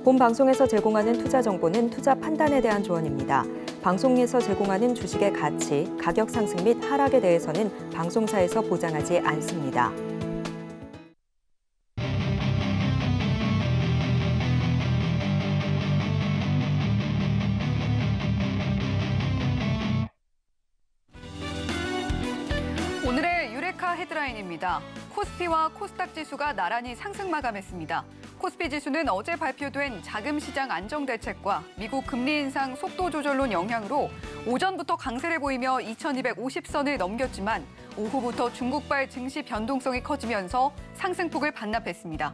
본 방송에서 제공하는 투자 정보는 투자 판단에 대한 조언입니다. 방송에서 제공하는 주식의 가치, 가격 상승 및 하락에 대해서는 방송사에서 보장하지 않습니다. 오늘의 유레카 헤드라인입니다. 코스피와 코스닥 지수가 나란히 상승 마감했습니다. 코스피 지수는 어제 발표된 자금시장 안정대책과 미국 금리 인상 속도 조절론 영향으로 오전부터 강세를 보이며 2250선을 넘겼지만 오후부터 중국발 증시 변동성이 커지면서 상승폭을 반납했습니다.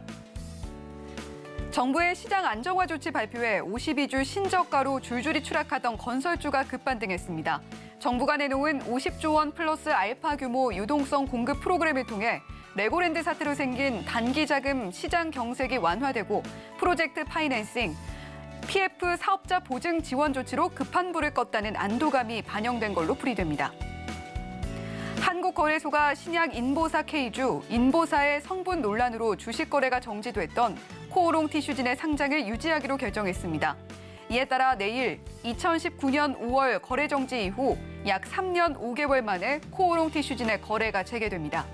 정부의 시장 안정화 조치 발표에 52주 신저가로 줄줄이 추락하던 건설주가 급반등했습니다. 정부가 내놓은 50조 원 플러스 알파 규모 유동성 공급 프로그램을 통해 레고랜드 사태로 생긴 단기 자금 시장 경색이 완화되고 프로젝트 파이낸싱, PF 사업자 보증 지원 조치로 급한 불을 껐다는 안도감이 반영된 걸로 풀이됩니다. 한국거래소가 신약 인보사 K주, 인보사의 성분 논란으로 주식 거래가 정지됐던 코오롱 티슈진의 상장을 유지하기로 결정했습니다. 이에 따라 내일 2019년 5월 거래 정지 이후 약 3년 5개월 만에 코오롱 티슈진의 거래가 재개됩니다.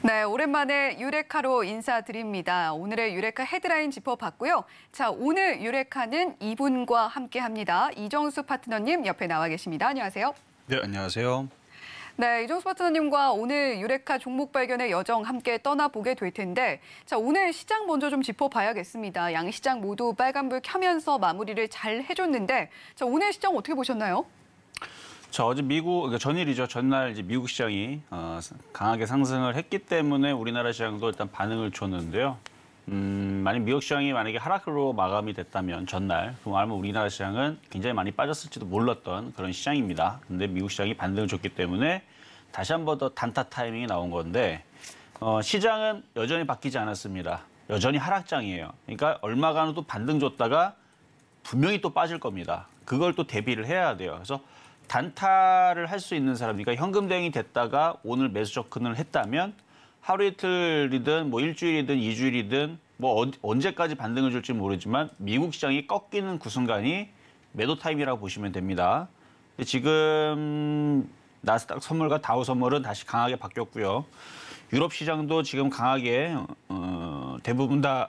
네, 오랜만에 유레카로 인사드립니다. 오늘의 유레카 헤드라인 짚어봤고요. 자, 오늘 유레카는 이분과 함께합니다. 이정수 파트너님 옆에 나와 계십니다. 안녕하세요. 네, 안녕하세요. 네, 이정수 파트너님과 오늘 유레카 종목 발견의 여정 함께 떠나보게 될 텐데, 자, 오늘 시장 먼저 좀 짚어봐야겠습니다. 양시장 모두 빨간불 켜면서 마무리를 잘 해줬는데, 자, 오늘 시장 어떻게 보셨나요? 자, 어제 그러니까 전일이죠. 전날 이제 미국 시장이 강하게 상승을 했기 때문에 우리나라 시장도 일단 반응을 줬는데요. 만약 미국 시장이 만약에 하락으로 마감이 됐다면 전날, 그럼 아마 우리나라 시장은 굉장히 많이 빠졌을지도 몰랐던 그런 시장입니다. 근데 미국 시장이 반등을 줬기 때문에 다시 한 번 더 단타 타이밍이 나온 건데 시장은 여전히 바뀌지 않았습니다. 여전히 하락장이에요. 그러니까 얼마간은 또 반등 줬다가 분명히 또 빠질 겁니다. 그걸 또 대비를 해야 돼요. 그래서 단타를 할 수 있는 사람, 그러니까 현금 대응이 됐다가 오늘 매수 접근을 했다면 하루 이틀이든 뭐 일주일이든 이주일이든 뭐 언제까지 반등을 줄지 모르지만 미국 시장이 꺾이는 그 순간이 매도 타임이라고 보시면 됩니다. 지금 나스닥 선물과 다우 선물은 다시 강하게 바뀌었고요. 유럽 시장도 지금 강하게 대부분 다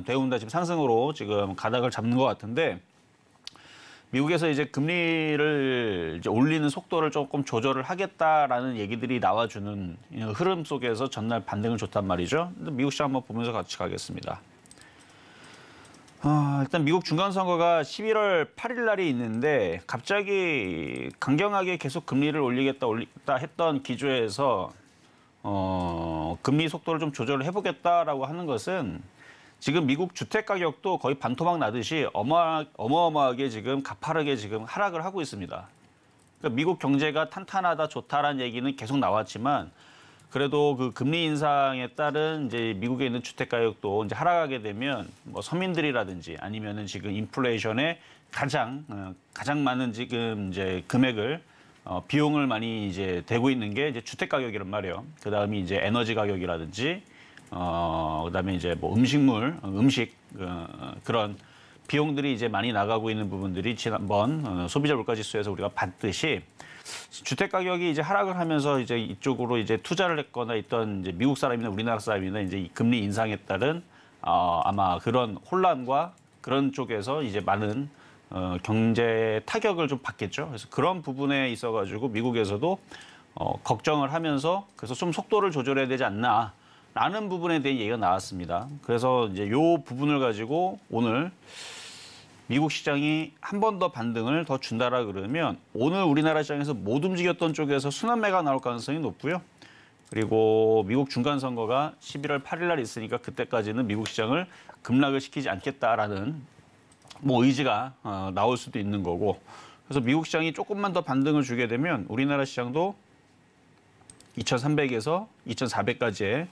지금 상승으로 지금 가닥을 잡는 것 같은데 미국에서 이제 금리를 이제 올리는 속도를 조금 조절을 하겠다라는 얘기들이 나와주는 흐름 속에서 전날 반등을 줬단 말이죠. 근데 미국 시장 한번 보면서 같이 가겠습니다. 일단 미국 중간선거가 11월 8일 날이 있는데 갑자기 강경하게 계속 금리를 올리겠다 했던 기조에서 금리 속도를 좀 조절을 해보겠다라고 하는 것은 지금 미국 주택 가격도 거의 반토막 나듯이 어마어마하게 지금 가파르게 지금 하락을 하고 있습니다. 그러니까 미국 경제가 탄탄하다, 좋다라는 얘기는 계속 나왔지만 그래도 그 금리 인상에 따른 이제 미국에 있는 주택 가격도 이제 하락하게 되면 뭐 서민들이라든지 아니면은 지금 인플레이션에 가장 많은 지금 이제 금액을 비용을 많이 이제 대고 있는 게 이제 주택 가격이란 말이에요. 그다음이 이제 에너지 가격이라든지 그다음에 이제 뭐 음식 그런 비용들이 이제 많이 나가고 있는 부분들이 지난번 소비자 물가 지수에서 우리가 봤듯이 주택 가격이 이제 하락을 하면서 이제 이쪽으로 이제 투자를 했거나 있던 이제 미국 사람이나 우리나라 사람이나 이제 이 금리 인상에 따른 아마 그런 혼란과 그런 쪽에서 이제 많은 경제 타격을 좀 받겠죠. 그래서 그런 부분에 있어가지고 미국에서도 걱정을 하면서 그래서 좀 속도를 조절해야 되지 않나. 라는 부분에 대한 얘기가 나왔습니다. 그래서 이제 요 부분을 가지고 오늘 미국 시장이 한 번 더 반등을 더 준다라 그러면 오늘 우리나라 시장에서 못 움직였던 쪽에서 순환매가 나올 가능성이 높고요. 그리고 미국 중간선거가 11월 8일 날 있으니까 그때까지는 미국 시장을 급락을 시키지 않겠다라는 뭐 의지가 나올 수도 있는 거고. 그래서 미국 시장이 조금만 더 반등을 주게 되면 우리나라 시장도 2300에서 2400까지의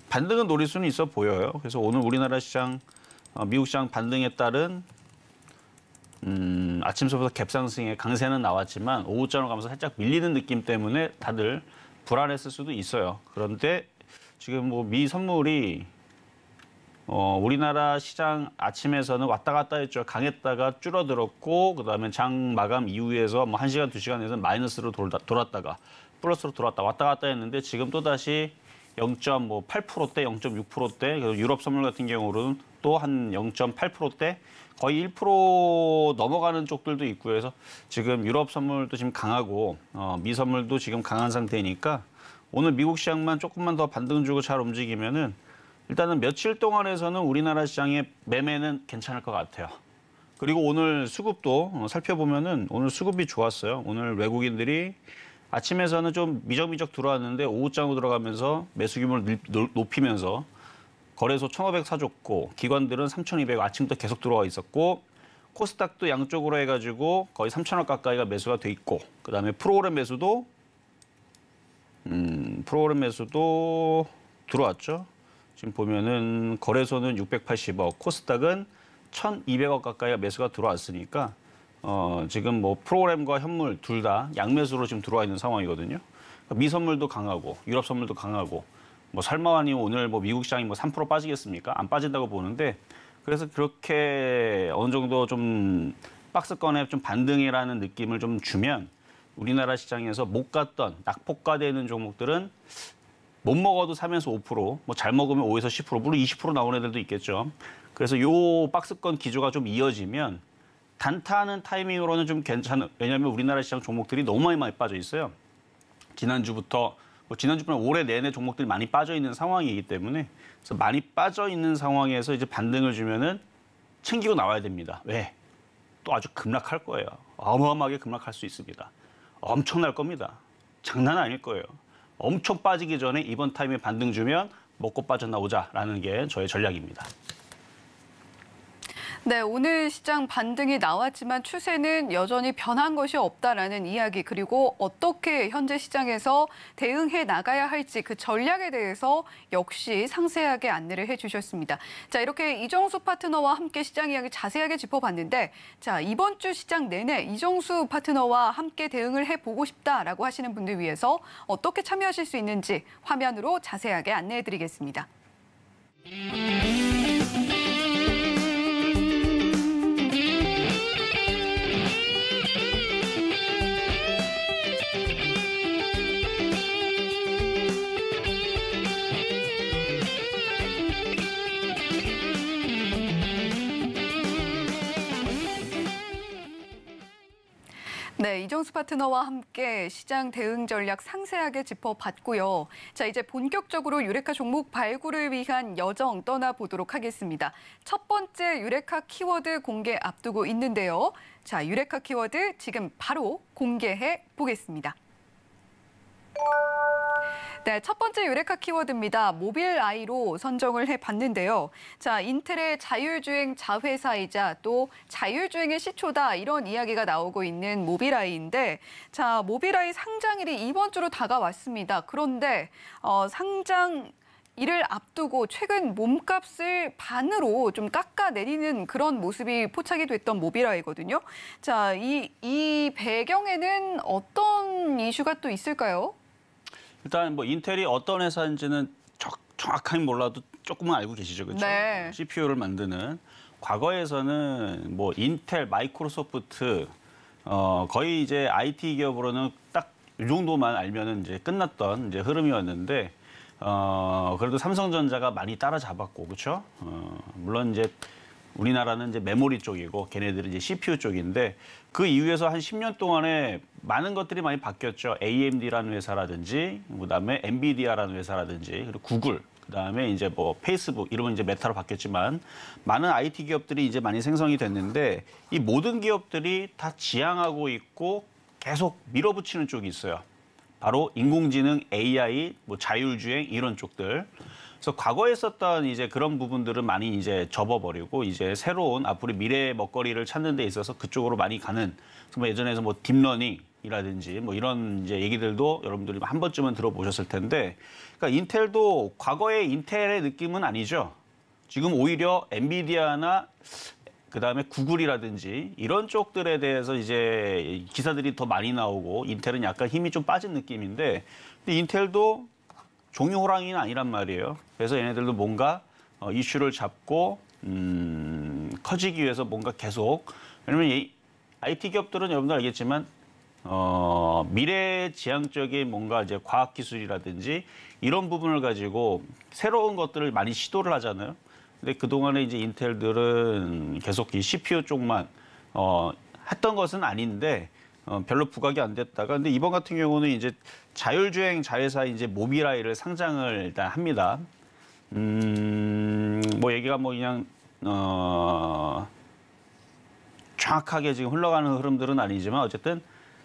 반등은 노릴 수는 있어 보여요. 그래서 오늘 우리나라 시장, 미국 시장 반등에 따른 아침서부터 갭상승의 강세는 나왔지만 오후장으로 가면서 살짝 밀리는 느낌 때문에 다들 불안했을 수도 있어요. 그런데 지금 뭐 미 선물이 우리나라 시장 아침에서는 왔다 갔다 했죠. 강했다가 줄어들었고 그다음에 장 마감 이후에서 뭐 1시간, 2시간에서 마이너스로 돌았다가 플러스로 돌았다 왔다 갔다 했는데 지금 또다시 0.8%대, 0.6%대, 그리고 유럽 선물 같은 경우는 또 한 0.8%대, 거의 1% 넘어가는 쪽들도 있고요. 해서 지금 유럽 선물도 지금 강하고 미 선물도 지금 강한 상태니까 오늘 미국 시장만 조금만 더 반등 주고 잘 움직이면은 일단은 며칠 동안에서는 우리나라 시장의 매매는 괜찮을 것 같아요. 그리고 오늘 수급도 살펴보면은 오늘 수급이 좋았어요. 오늘 외국인들이 아침에서는 좀 미적미적 들어왔는데 오후장으로 들어가면서 매수 규모를 높이면서 거래소 1,500 사줬고 기관들은 3,200 아침부터 계속 들어와 있었고 코스닥도 양쪽으로 해가지고 거의 3,000원 가까이가 매수가 돼 있고 그다음에 프로그램 매수도 들어왔죠. 지금 보면은 거래소는 680억, 코스닥은 1,200억 가까이가 매수가 들어왔으니까 지금 뭐 프로그램과 현물 둘 다 양매수로 지금 들어와 있는 상황이거든요. 미 선물도 강하고 유럽 선물도 강하고 뭐 설마하니 오늘 뭐 미국 시장이 뭐 3% 빠지겠습니까? 안 빠진다고 보는데 그래서 그렇게 어느 정도 좀 박스권에 좀 반등이라는 느낌을 좀 주면 우리나라 시장에서 못 갔던 낙폭과되는 종목들은 못 먹어도 3에서 5%, 뭐 잘 먹으면 5에서 10%, 물론 20% 나오는 애들도 있겠죠. 그래서 요 박스권 기조가 좀 이어지면 단타하는 타이밍으로는 좀 괜찮은, 왜냐하면 우리나라 시장 종목들이 너무 많이 빠져 있어요. 지난주부터, 지난주부터 올해 내내 종목들이 많이 빠져 있는 상황이기 때문에 그래서 많이 빠져 있는 상황에서 이제 반등을 주면은 챙기고 나와야 됩니다. 왜? 또 아주 급락할 거예요. 어마어마하게 급락할 수 있습니다. 엄청날 겁니다. 장난 아닐 거예요. 엄청 빠지기 전에 이번 타임에 반등 주면 먹고 빠져나오자라는 게 저의 전략입니다. 네, 오늘 시장 반등이 나왔지만 추세는 여전히 변한 것이 없다라는 이야기, 그리고 어떻게 현재 시장에서 대응해 나가야 할지 그 전략에 대해서 역시 상세하게 안내를 해주셨습니다. 자, 이렇게 이정수 파트너와 함께 시장 이야기 자세하게 짚어봤는데, 자, 이번 주 시장 내내 이정수 파트너와 함께 대응을 해보고 싶다라고 하시는 분들 위해서 어떻게 참여하실 수 있는지 화면으로 자세하게 안내해드리겠습니다. 네, 이정수 파트너와 함께 시장 대응 전략 상세하게 짚어봤고요. 자, 이제 본격적으로 유레카 종목 발굴을 위한 여정 떠나보도록 하겠습니다. 첫 번째 유레카 키워드 공개 앞두고 있는데요. 자, 유레카 키워드 지금 바로 공개해 보겠습니다. 네, 첫 번째 유레카 키워드입니다. 모빌아이로 선정을 해봤는데요. 자, 인텔의 자율주행 자회사이자 또 자율주행의 시초다, 이런 이야기가 나오고 있는 모빌아이인데, 자, 모빌아이 상장일이 이번 주로 다가왔습니다. 그런데 상장 이를 앞두고 최근 몸값을 반으로 좀 깎아내리는 그런 모습이 포착이 됐던 모빌아이거든요. 자, 이 배경에는 어떤 이슈가 또 있을까요? 일단 뭐 인텔이 어떤 회사인지는 정확하게 몰라도 조금은 알고 계시죠, 그렇죠? 네. CPU를 만드는. 과거에서는 뭐 인텔, 마이크로소프트 거의 이제 IT 기업으로는 딱 이 정도만 알면은 이제 끝났던 이제 흐름이었는데 그래도 삼성전자가 많이 따라잡았고, 그렇죠? 물론 이제 우리나라는 이제 메모리 쪽이고 걔네들은 이제 CPU 쪽인데 그 이후에서 한 10년 동안에 많은 것들이 많이 바뀌었죠. AMD라는 회사라든지 그다음에 엔비디아라는 회사라든지 그리고 구글, 그다음에 이제 뭐 페이스북, 이름은 이제 메타로 바뀌었지만 많은 IT 기업들이 이제 많이 생성이 됐는데 이 모든 기업들이 다 지향하고 있고 계속 밀어붙이는 쪽이 있어요. 바로 인공지능, AI, 뭐 자율주행 이런 쪽들. 그래서 과거에 썼던 이제 그런 부분들은 많이 이제 접어버리고 이제 새로운 앞으로 미래의 먹거리를 찾는 데 있어서 그쪽으로 많이 가는. 뭐 예전에서 뭐 딥러닝이라든지 뭐 이런 이제 얘기들도 여러분들이 한 번쯤은 들어보셨을 텐데, 그러니까 인텔도 과거의 인텔의 느낌은 아니죠. 지금 오히려 엔비디아나 그다음에 구글이라든지 이런 쪽들에 대해서 이제 기사들이 더 많이 나오고 인텔은 약간 힘이 좀 빠진 느낌인데 근데 인텔도 종이 호랑이는 아니란 말이에요. 그래서 얘네들도 뭔가 이슈를 잡고 커지기 위해서 뭔가 계속 왜냐면 이 IT 기업들은 여러분들 알겠지만 미래지향적인 뭔가 이제 과학 기술이라든지 이런 부분을 가지고 새로운 것들을 많이 시도를 하잖아요. 근데 그동안에 이제 인텔들은 계속 이 CPU 쪽만 했던 것은 아닌데 별로 부각이 안 됐다가 근데 이번 같은 경우는 이제 자율주행 자회사 이제 모빌아이를 상장을 일단 합니다. 뭐 얘기가 뭐 그냥 정확하게 지금 흘러가는 흐름들은 아니지만 어쨌든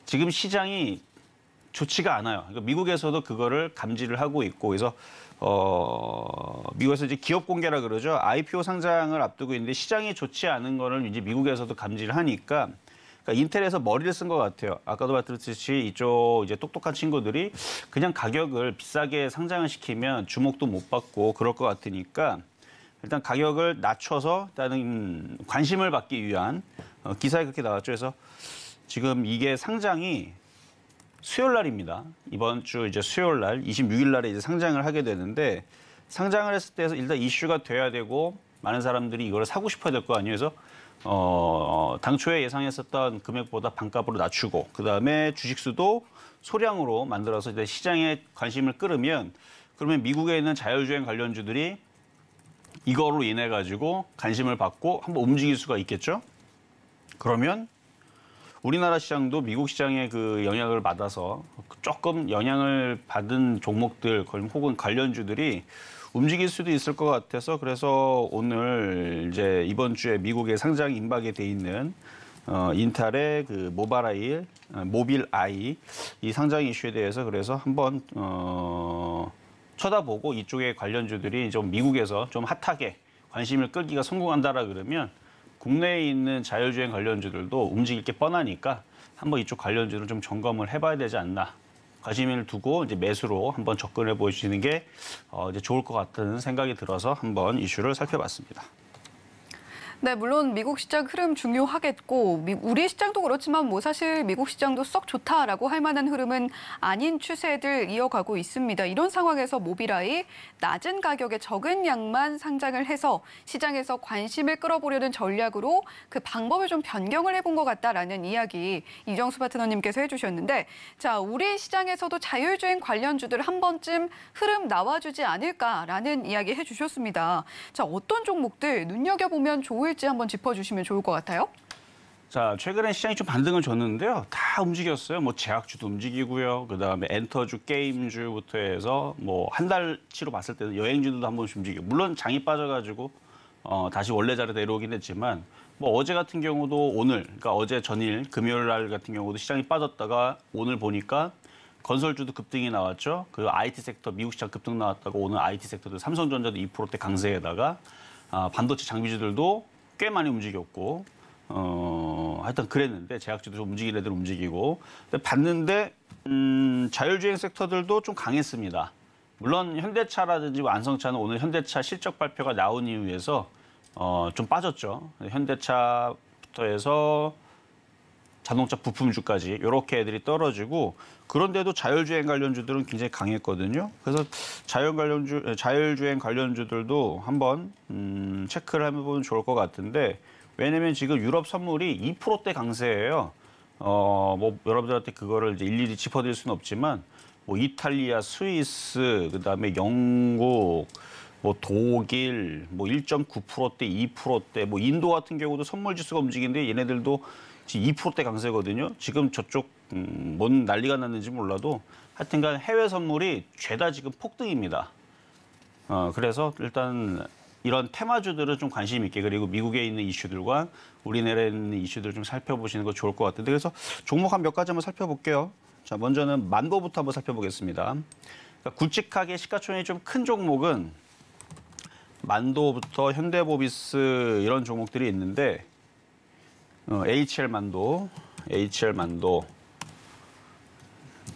지금 시장이 좋지가 않아요. 그러니까 미국에서도 그거를 감지를 하고 있고 그래서 미국에서 이제 기업 공개라 그러죠. IPO 상장을 앞두고 있는데 시장이 좋지 않은 거를 이제 미국에서도 감지를 하니까 그러니까 인텔에서 머리를 쓴 것 같아요. 아까도 말씀드렸듯이 이쪽 이제 똑똑한 친구들이 그냥 가격을 비싸게 상장을 시키면 주목도 못 받고 그럴 것 같으니까 일단 가격을 낮춰서 일단은 관심을 받기 위한 기사에 그렇게 나왔죠. 그래서 지금 이게 상장이 수요일 날입니다. 이번 주 이제 수요일 날 26일 날에 이제 상장을 하게 되는데 상장을 했을 때 일단 이슈가 돼야 되고 많은 사람들이 이걸 사고 싶어야 될 거 아니에요. 그래서 당초에 예상했었던 금액보다 반값으로 낮추고 그다음에 주식수도 소량으로 만들어서 이제 시장에 관심을 끌으면 그러면 미국에 있는 자율주행 관련주들이 이거로 인해 가지고 관심을 받고 한번 움직일 수가 있겠죠. 그러면 우리나라 시장도 미국 시장의 그 영향을 받아서 조금 영향을 받은 종목들 혹은 관련주들이 움직일 수도 있을 것 같아서 그래서 오늘 이제 이번 주에 미국에 상장 임박에 돼 있는 인텔의 그 모빌아이 이 상장 이슈에 대해서 그래서 한번 쳐다보고 이쪽의 관련주들이 좀 미국에서 좀 핫하게 관심을 끌기가 성공한다라 그러면 국내에 있는 자율주행 관련주들도 움직일 게 뻔하니까 한번 이쪽 관련주를 좀 점검을 해봐야 되지 않나. 관심을 두고 이제 매수로 한번 접근해 보시는 게 이제 좋을 것 같다는 생각이 들어서 한번 이슈를 살펴봤습니다. 네, 물론 미국 시장 흐름 중요하겠고 우리 시장도 그렇지만 뭐 사실 미국 시장도 썩 좋다라고 할 만한 흐름은 아닌 추세들 이어가고 있습니다. 이런 상황에서 모빌아이 낮은 가격에 적은 양만 상장을 해서 시장에서 관심을 끌어보려는 전략으로 그 방법을 좀 변경을 해본 것 같다라는 이야기 이정수 파트너님께서 해주셨는데 자, 우리 시장에서도 자율주행 관련주들 한 번쯤 흐름 나와주지 않을까라는 이야기 해주셨습니다. 자, 어떤 종목들 눈여겨보면 좋을지 한번 짚어주시면 좋을 것 같아요. 자, 최근에 시장이 좀 반등을 줬는데요. 다 움직였어요. 뭐 제약주도 움직이고요. 그다음에 엔터주, 게임주부터 해서 뭐 한 달치로 봤을 때는 여행주들도 한 번씩 움직이고. 물론 장이 빠져가지고 다시 원래 자리에 내려오긴 했지만 뭐 어제 같은 경우도 오늘, 그러니까 어제 전일 금요일 날 같은 경우도 시장이 빠졌다가 오늘 보니까 건설주도 급등이 나왔죠. 그 IT 섹터 미국 시장 급등 나왔다가 오늘 IT 섹터도 삼성전자도 2%대 강세에다가 반도체 장비주들도 꽤 많이 움직였고 하여튼 그랬는데 제약주도 좀 움직이는 애들 움직이고 근데 봤는데 자율주행 섹터들도 좀 강했습니다. 물론 현대차라든지 완성차는 오늘 현대차 실적 발표가 나온 이후에서 좀 빠졌죠. 현대차부터 해서 자동차 부품주까지 이렇게 애들이 떨어지고 그런데도 자율주행 관련주들은 굉장히 강했거든요. 그래서 자율주행 관련주들도 한번 체크를 해보면 좋을 것 같은데 왜냐면 지금 유럽 선물이 2%대 강세예요. 뭐 여러분들한테 그거를 이제 일일이 짚어드릴 수는 없지만 뭐 이탈리아, 스위스, 그다음에 영국, 뭐 독일, 뭐 1.9%대, 2%대, 뭐 인도 같은 경우도 선물 지수가 움직이는데 얘네들도 2%대 강세거든요. 지금 저쪽 뭔 난리가 났는지 몰라도 하여튼간 해외 선물이 죄다 지금 폭등입니다. 그래서 일단 이런 테마주들은 좀 관심 있게 그리고 미국에 있는 이슈들과 우리나라에 있는 이슈들 좀 살펴보시는 거 좋을 것 같은데 그래서 종목 한 몇 가지 한번 살펴볼게요. 자, 먼저는 만도부터 한번 살펴보겠습니다. 그러니까 굵직하게 시가총액이 좀 큰 종목은 만도부터 현대모비스 이런 종목들이 있는데 HL만도.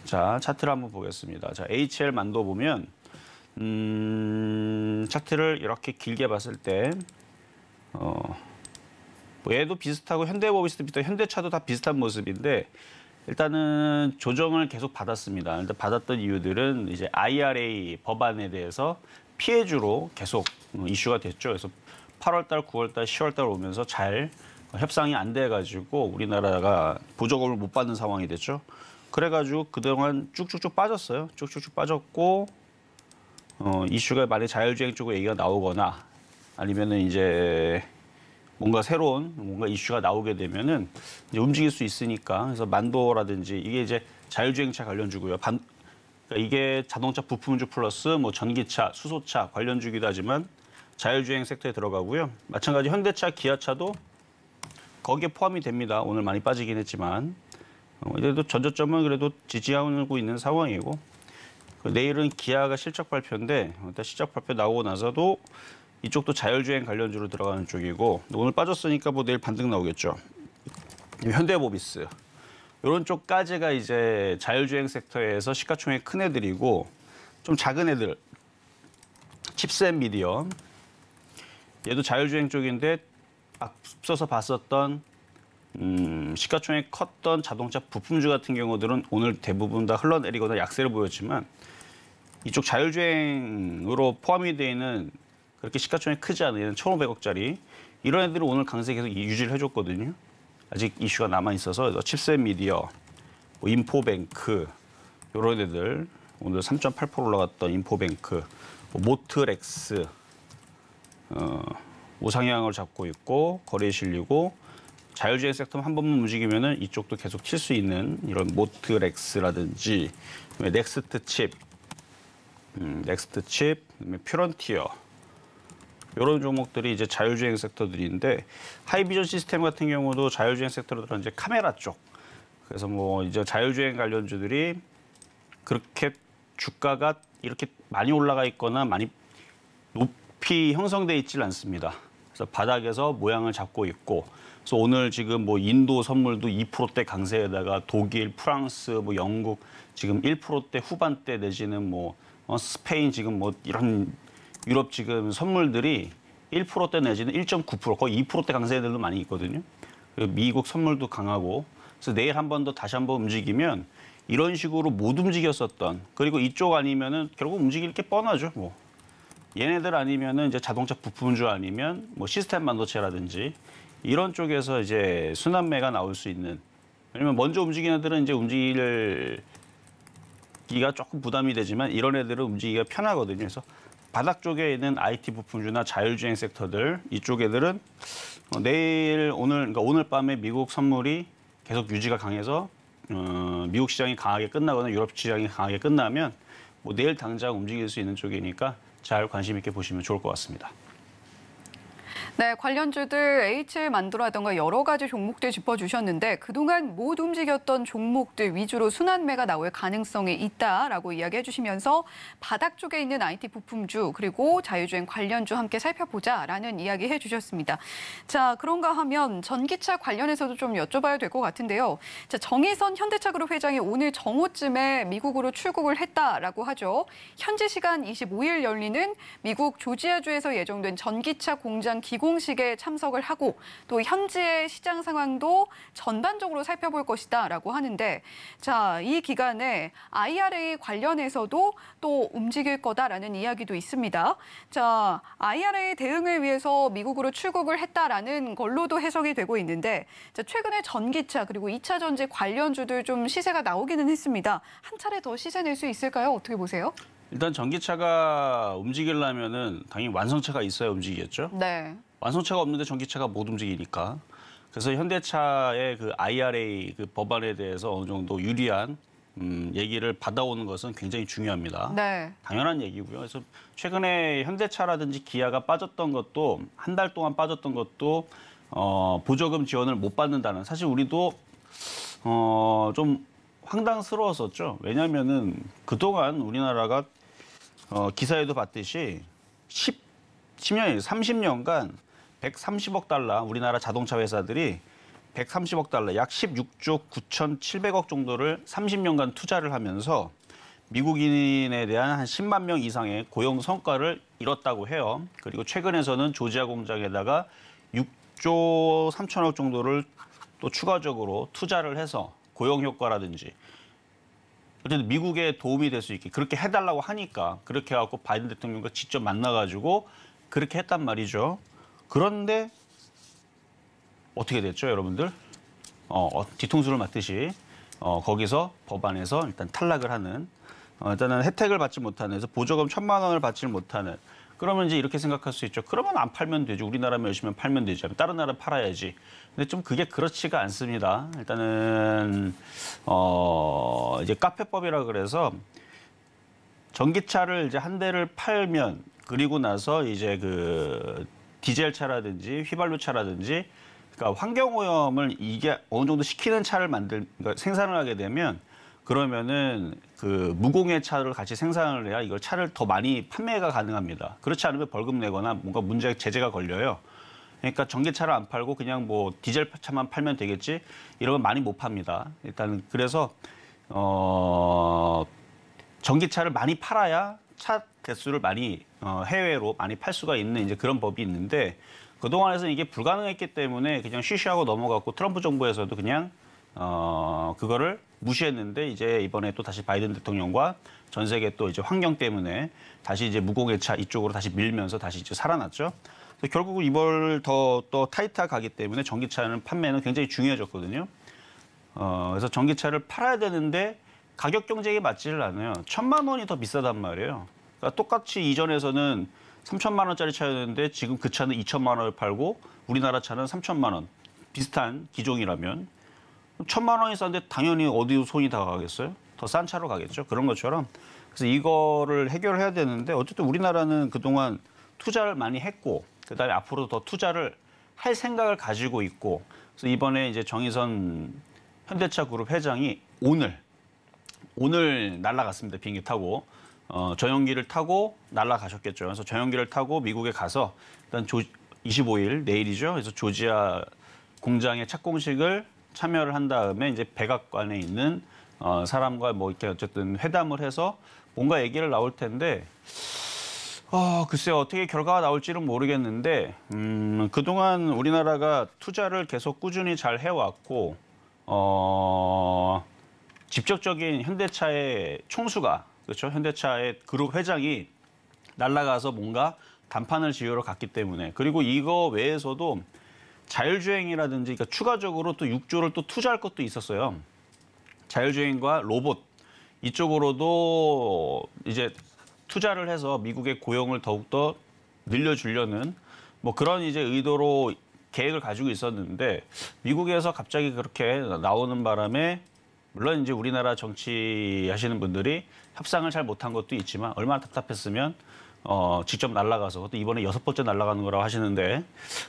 자, 차트를 한번 보겠습니다. 자, HL만도 보면 차트를 이렇게 길게 봤을 때 뭐 얘도 비슷하고 현대모비스도 비슷하고 현대차도 다 비슷한 모습인데 일단은 조정을 계속 받았습니다. 일단 받았던 이유들은 이제 IRA 법안에 대해서 피해주로 계속 이슈가 됐죠. 그래서 8월달, 9월달, 10월달 오면서 잘 협상이 안 돼가지고 우리나라가 보조금을 못 받는 상황이 됐죠. 그래가지고 그동안 쭉쭉쭉 빠졌어요. 쭉쭉쭉 빠졌고 이슈가 만약 자율주행 쪽으로 얘기가 나오거나 아니면은 이제 뭔가 새로운 뭔가 이슈가 나오게 되면은 이제 움직일 수 있으니까 그래서 만도라든지 이게 이제 자율주행차 관련주고요. 그러니까 이게 자동차 부품주 플러스 뭐 전기차, 수소차 관련주기도 하지만 자율주행 섹터에 들어가고요. 마찬가지 현대차, 기아차도 거기에 포함이 됩니다. 오늘 많이 빠지긴 했지만 그래도 전저점은 그래도 지지하고 있는 상황이고 내일은 기아가 실적 발표인데 일단 실적 발표 나오고 나서도 이쪽도 자율주행 관련주로 들어가는 쪽이고 오늘 빠졌으니까 뭐 내일 반등 나오겠죠. 현대모비스 이런 쪽까지가 이제 자율주행 섹터에서 시가총액 큰 애들이고 좀 작은 애들 칩셋 미디어 얘도 자율주행 쪽인데 앞서서 봤었던 시가총액 컸던 자동차 부품주 같은 경우들은 오늘 대부분 다 흘러내리거나 약세를 보였지만 이쪽 자율주행으로 포함이 되어 있는 그렇게 시가총액 크지 않은 1,500억짜리 이런 애들은 오늘 강세 계속 유지를 해줬거든요. 아직 이슈가 남아있어서 칩셋 미디어, 뭐 인포뱅크 이런 애들 오늘 3.8% 올라갔던 인포뱅크, 뭐 모트렉스 우상향을 잡고 있고 거래에 실리고 자율주행 섹터만 한 번만 움직이면은 이쪽도 계속 칠 수 있는 이런 모트렉스라든지 넥스트 칩, 그다음에 퓨런티어 이런 종목들이 이제 자율주행 섹터들인데 하이비전 시스템 같은 경우도 자율주행 섹터로 들어간 이제 카메라 쪽. 그래서 뭐 이제 자율주행 관련주들이 그렇게 주가가 이렇게 많이 올라가 있거나 많이 높이 형성돼 있지는 않습니다. 그래서 바닥에서 모양을 잡고 있고, 그래서 오늘 지금 뭐 인도 선물도 2%대 강세에다가 독일, 프랑스, 뭐 영국 지금 1%대 후반대 내지는 뭐 스페인 지금 뭐 이런 유럽 지금 선물들이 1%대 내지는 1.9% 거의 2%대 강세들도 많이 있거든요. 그리고 미국 선물도 강하고, 그래서 내일 한 번 더 다시 한번 움직이면 이런 식으로 못 움직였었던, 그리고 이쪽 아니면은 결국 움직일 게 뻔하죠. 뭐 얘네들 아니면은 이제 자동차 부품주 아니면 뭐 시스템 반도체라든지 이런 쪽에서 이제 순환매가 나올 수 있는. 왜냐면 먼저 움직이는 애들은 이제 움직이기가 조금 부담이 되지만 이런 애들은 움직이기가 편하거든요. 그래서 바닥 쪽에 있는 IT 부품주나 자율주행 섹터들 이쪽 애들은 내일 그러니까 오늘 밤에 미국 선물이 계속 유지가 강해서 미국 시장이 강하게 끝나거나 유럽 시장이 강하게 끝나면 뭐 내일 당장 움직일 수 있는 쪽이니까 잘 관심 있게 보시면 좋을 것 같습니다. 네, 관련주들 H 만두라던가 여러 가지 종목들 짚어주셨는데 그동안 못 움직였던 종목들 위주로 순환매가 나올 가능성이 있다라고 이야기해 주시면서 바닥 쪽에 있는 IT 부품주 그리고 자율주행 관련주 함께 살펴보자라는 이야기 해주셨습니다. 자, 그런가 하면 전기차 관련해서도 좀 여쭤봐야 될 것 같은데요. 자, 정의선 현대차그룹 회장이 오늘 정오쯤에 미국으로 출국을 했다라고 하죠. 현지 시간 25일 열리는 미국 조지아주에서 예정된 전기차 공장 기공식에 참석을 하고 또 현지의 시장 상황도 전반적으로 살펴볼 것이다라고 하는데, 자, 이 기간에 IRA 관련해서도 또 움직일 거다라는 이야기도 있습니다. 자, IRA 대응을 위해서 미국으로 출국을 했다라는 걸로도 해석이 되고 있는데, 자, 최근에 전기차 그리고 2차 전지 관련주들 좀 시세가 나오기는 했습니다. 한 차례 더 시세 낼 수 있을까요? 어떻게 보세요? 일단 전기차가 움직이려면은 당연히 완성차가 있어야 움직이겠죠. 네. 완성차가 없는데 전기차가 못 움직이니까. 그래서 현대차의 그 IRA 그 법안에 대해서 어느 정도 유리한 얘기를 받아오는 것은 굉장히 중요합니다. 네. 당연한 얘기고요. 그래서 최근에 현대차라든지 기아가 빠졌던 것도 한 달 동안 빠졌던 것도 보조금 지원을 못 받는다는, 사실 우리도 좀 황당스러웠었죠. 왜냐하면은 그동안 우리나라가 기사에도 봤듯이 10년, 30년간 130억 달러, 우리나라 자동차 회사들이 130억 달러, 약 16조 9,700억 정도를 30년간 투자를 하면서 미국인에 대한 한 10만 명 이상의 고용 성과를 이뤘다고 해요. 그리고 최근에서는 조지아 공장에다가 6조 3천억 정도를 또 추가적으로 투자를 해서 고용 효과라든지 어쨌든 미국에 도움이 될 수 있게 그렇게 해달라고 하니까 그렇게 해갖고 바이든 대통령과 직접 만나가지고 그렇게 했단 말이죠. 그런데 어떻게 됐죠, 여러분들? 뒤통수를 맞듯이 거기서 법안에서 일단 탈락을 하는 일단은 혜택을 받지 못하는 그래서 보조금 1,000만 원을 받지 못하는 그러면 이제 이렇게 생각할 수 있죠. 그러면 안 팔면 되죠. 우리나라면 열심히 팔면 되죠. 다른 나라 팔아야지. 근데 좀 그게 그렇지가 않습니다. 일단은 이제 카페법이라 그래서 전기차를 이제 한 대를 팔면 그리고 나서 이제 그 디젤 차라든지 휘발유 차라든지 그러니까 환경오염을 이게 어느 정도 시키는 차를 그러니까 생산을 하게 되면 그러면은 그 무공해 차를 같이 생산을 해야 이걸 차를 더 많이 판매가 가능합니다. 그렇지 않으면 벌금 내거나 뭔가 제재가 걸려요. 그러니까 전기차를 안 팔고 그냥 뭐 디젤 차만 팔면 되겠지 이러면 많이 못 팝니다. 일단 그래서 전기차를 많이 팔아야 차 개수를 많이 해외로 많이 팔 수가 있는 이제 그런 법이 있는데 그동안에서는 이게 불가능했기 때문에 그냥 쉬쉬하고 넘어갔고 트럼프 정부에서도 그냥 그거를 무시했는데 이제 이번에 또 다시 바이든 대통령과 전 세계 또 이제 환경 때문에 다시 이제 무공해차 이쪽으로 다시 밀면서 다시 이제 살아났죠. 그래서 결국은 이걸 더 또 타이트하게 가기 때문에 전기차는 판매는 굉장히 중요해졌거든요. 그래서 전기차를 팔아야 되는데 가격 경쟁이 맞지를 않아요. 1,000만 원이 더 비싸단 말이에요. 그러니까 똑같이 이전에서는 3천만 원짜리 차였는데 지금 그 차는 2천만 원을 팔고 우리나라 차는 3천만 원. 비슷한 기종이라면 1,000만 원이 싼데 당연히 어디로 손이 다 가겠어요? 더 싼 차로 가겠죠. 그런 것처럼. 그래서 이거를 해결해야 되는데 어쨌든 우리나라는 그동안 투자를 많이 했고 그다음에 앞으로 더 투자를 할 생각을 가지고 있고 그래서 이번에 이제 정의선 현대차 그룹 회장이 오늘 날아갔습니다. 비행기 타고. 전용기를 타고 날아가셨겠죠. 그래서 전용기를 타고 미국에 가서 일단 25일 내일이죠. 그래서 조지아 공장의 착공식을 참여를 한 다음에 이제 백악관에 있는 사람과 뭐 이렇게 어쨌든 회담을 해서 뭔가 얘기를 나올 텐데 글쎄요 어떻게 결과가 나올지는 모르겠는데 그동안 우리나라가 투자를 계속 꾸준히 잘 해왔고 직접적인 현대차의 총수가 그렇죠 현대차의 그룹 회장이 날아가서 뭔가 담판을 지으러 갔기 때문에 그리고 이거 외에서도 자율주행이라든지 그러니까 추가적으로 또 6조를 또 투자할 것도 있었어요. 자율주행과 로봇 이쪽으로도 이제 투자를 해서 미국의 고용을 더욱더 늘려주려는 뭐 그런 이제 의도로 계획을 가지고 있었는데 미국에서 갑자기 그렇게 나오는 바람에 물론 이제 우리나라 정치하시는 분들이 협상을 잘 못한 것도 있지만 얼마나 답답했으면 직접 날아가서 또 이번에 6번째 날아가는 거라고 하시는데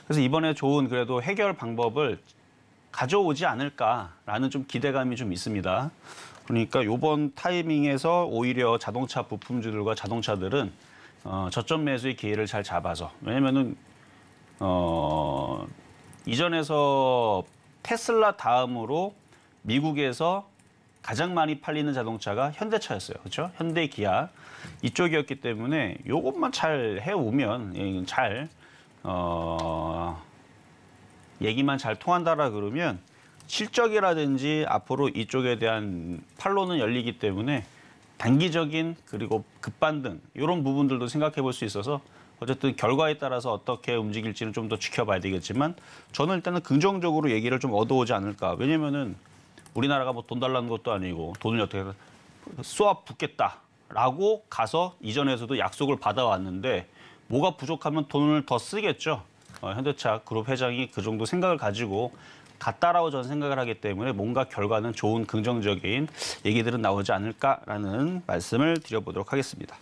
그래서 이번에 좋은 그래도 해결 방법을 가져오지 않을까라는 좀 기대감이 좀 있습니다. 그러니까 이번 타이밍에서 오히려 자동차 부품주들과 자동차들은 저점 매수의 기회를 잘 잡아서 왜냐면은 이전에서 테슬라 다음으로 미국에서 가장 많이 팔리는 자동차가 현대차였어요. 그렇죠? 현대, 기아 이쪽이었기 때문에 이것만 잘 해오면 잘 얘기만 잘 통한다라 그러면 실적이라든지 앞으로 이쪽에 대한 판로는 열리기 때문에 단기적인 그리고 급반등 이런 부분들도 생각해 볼 수 있어서 어쨌든 결과에 따라서 어떻게 움직일지는 좀 더 지켜봐야 되겠지만 저는 일단은 긍정적으로 얘기를 좀 얻어오지 않을까. 왜냐면은 우리나라가 뭐 돈 달라는 것도 아니고 돈을 어떻게 쏘아 붓겠다라고 가서 이전에서도 약속을 받아왔는데 뭐가 부족하면 돈을 더 쓰겠죠. 현대차 그룹 회장이 그 정도 생각을 가지고 갔다라고 저는 생각을 하기 때문에 뭔가 결과는 좋은 긍정적인 얘기들은 나오지 않을까라는 말씀을 드려보도록 하겠습니다.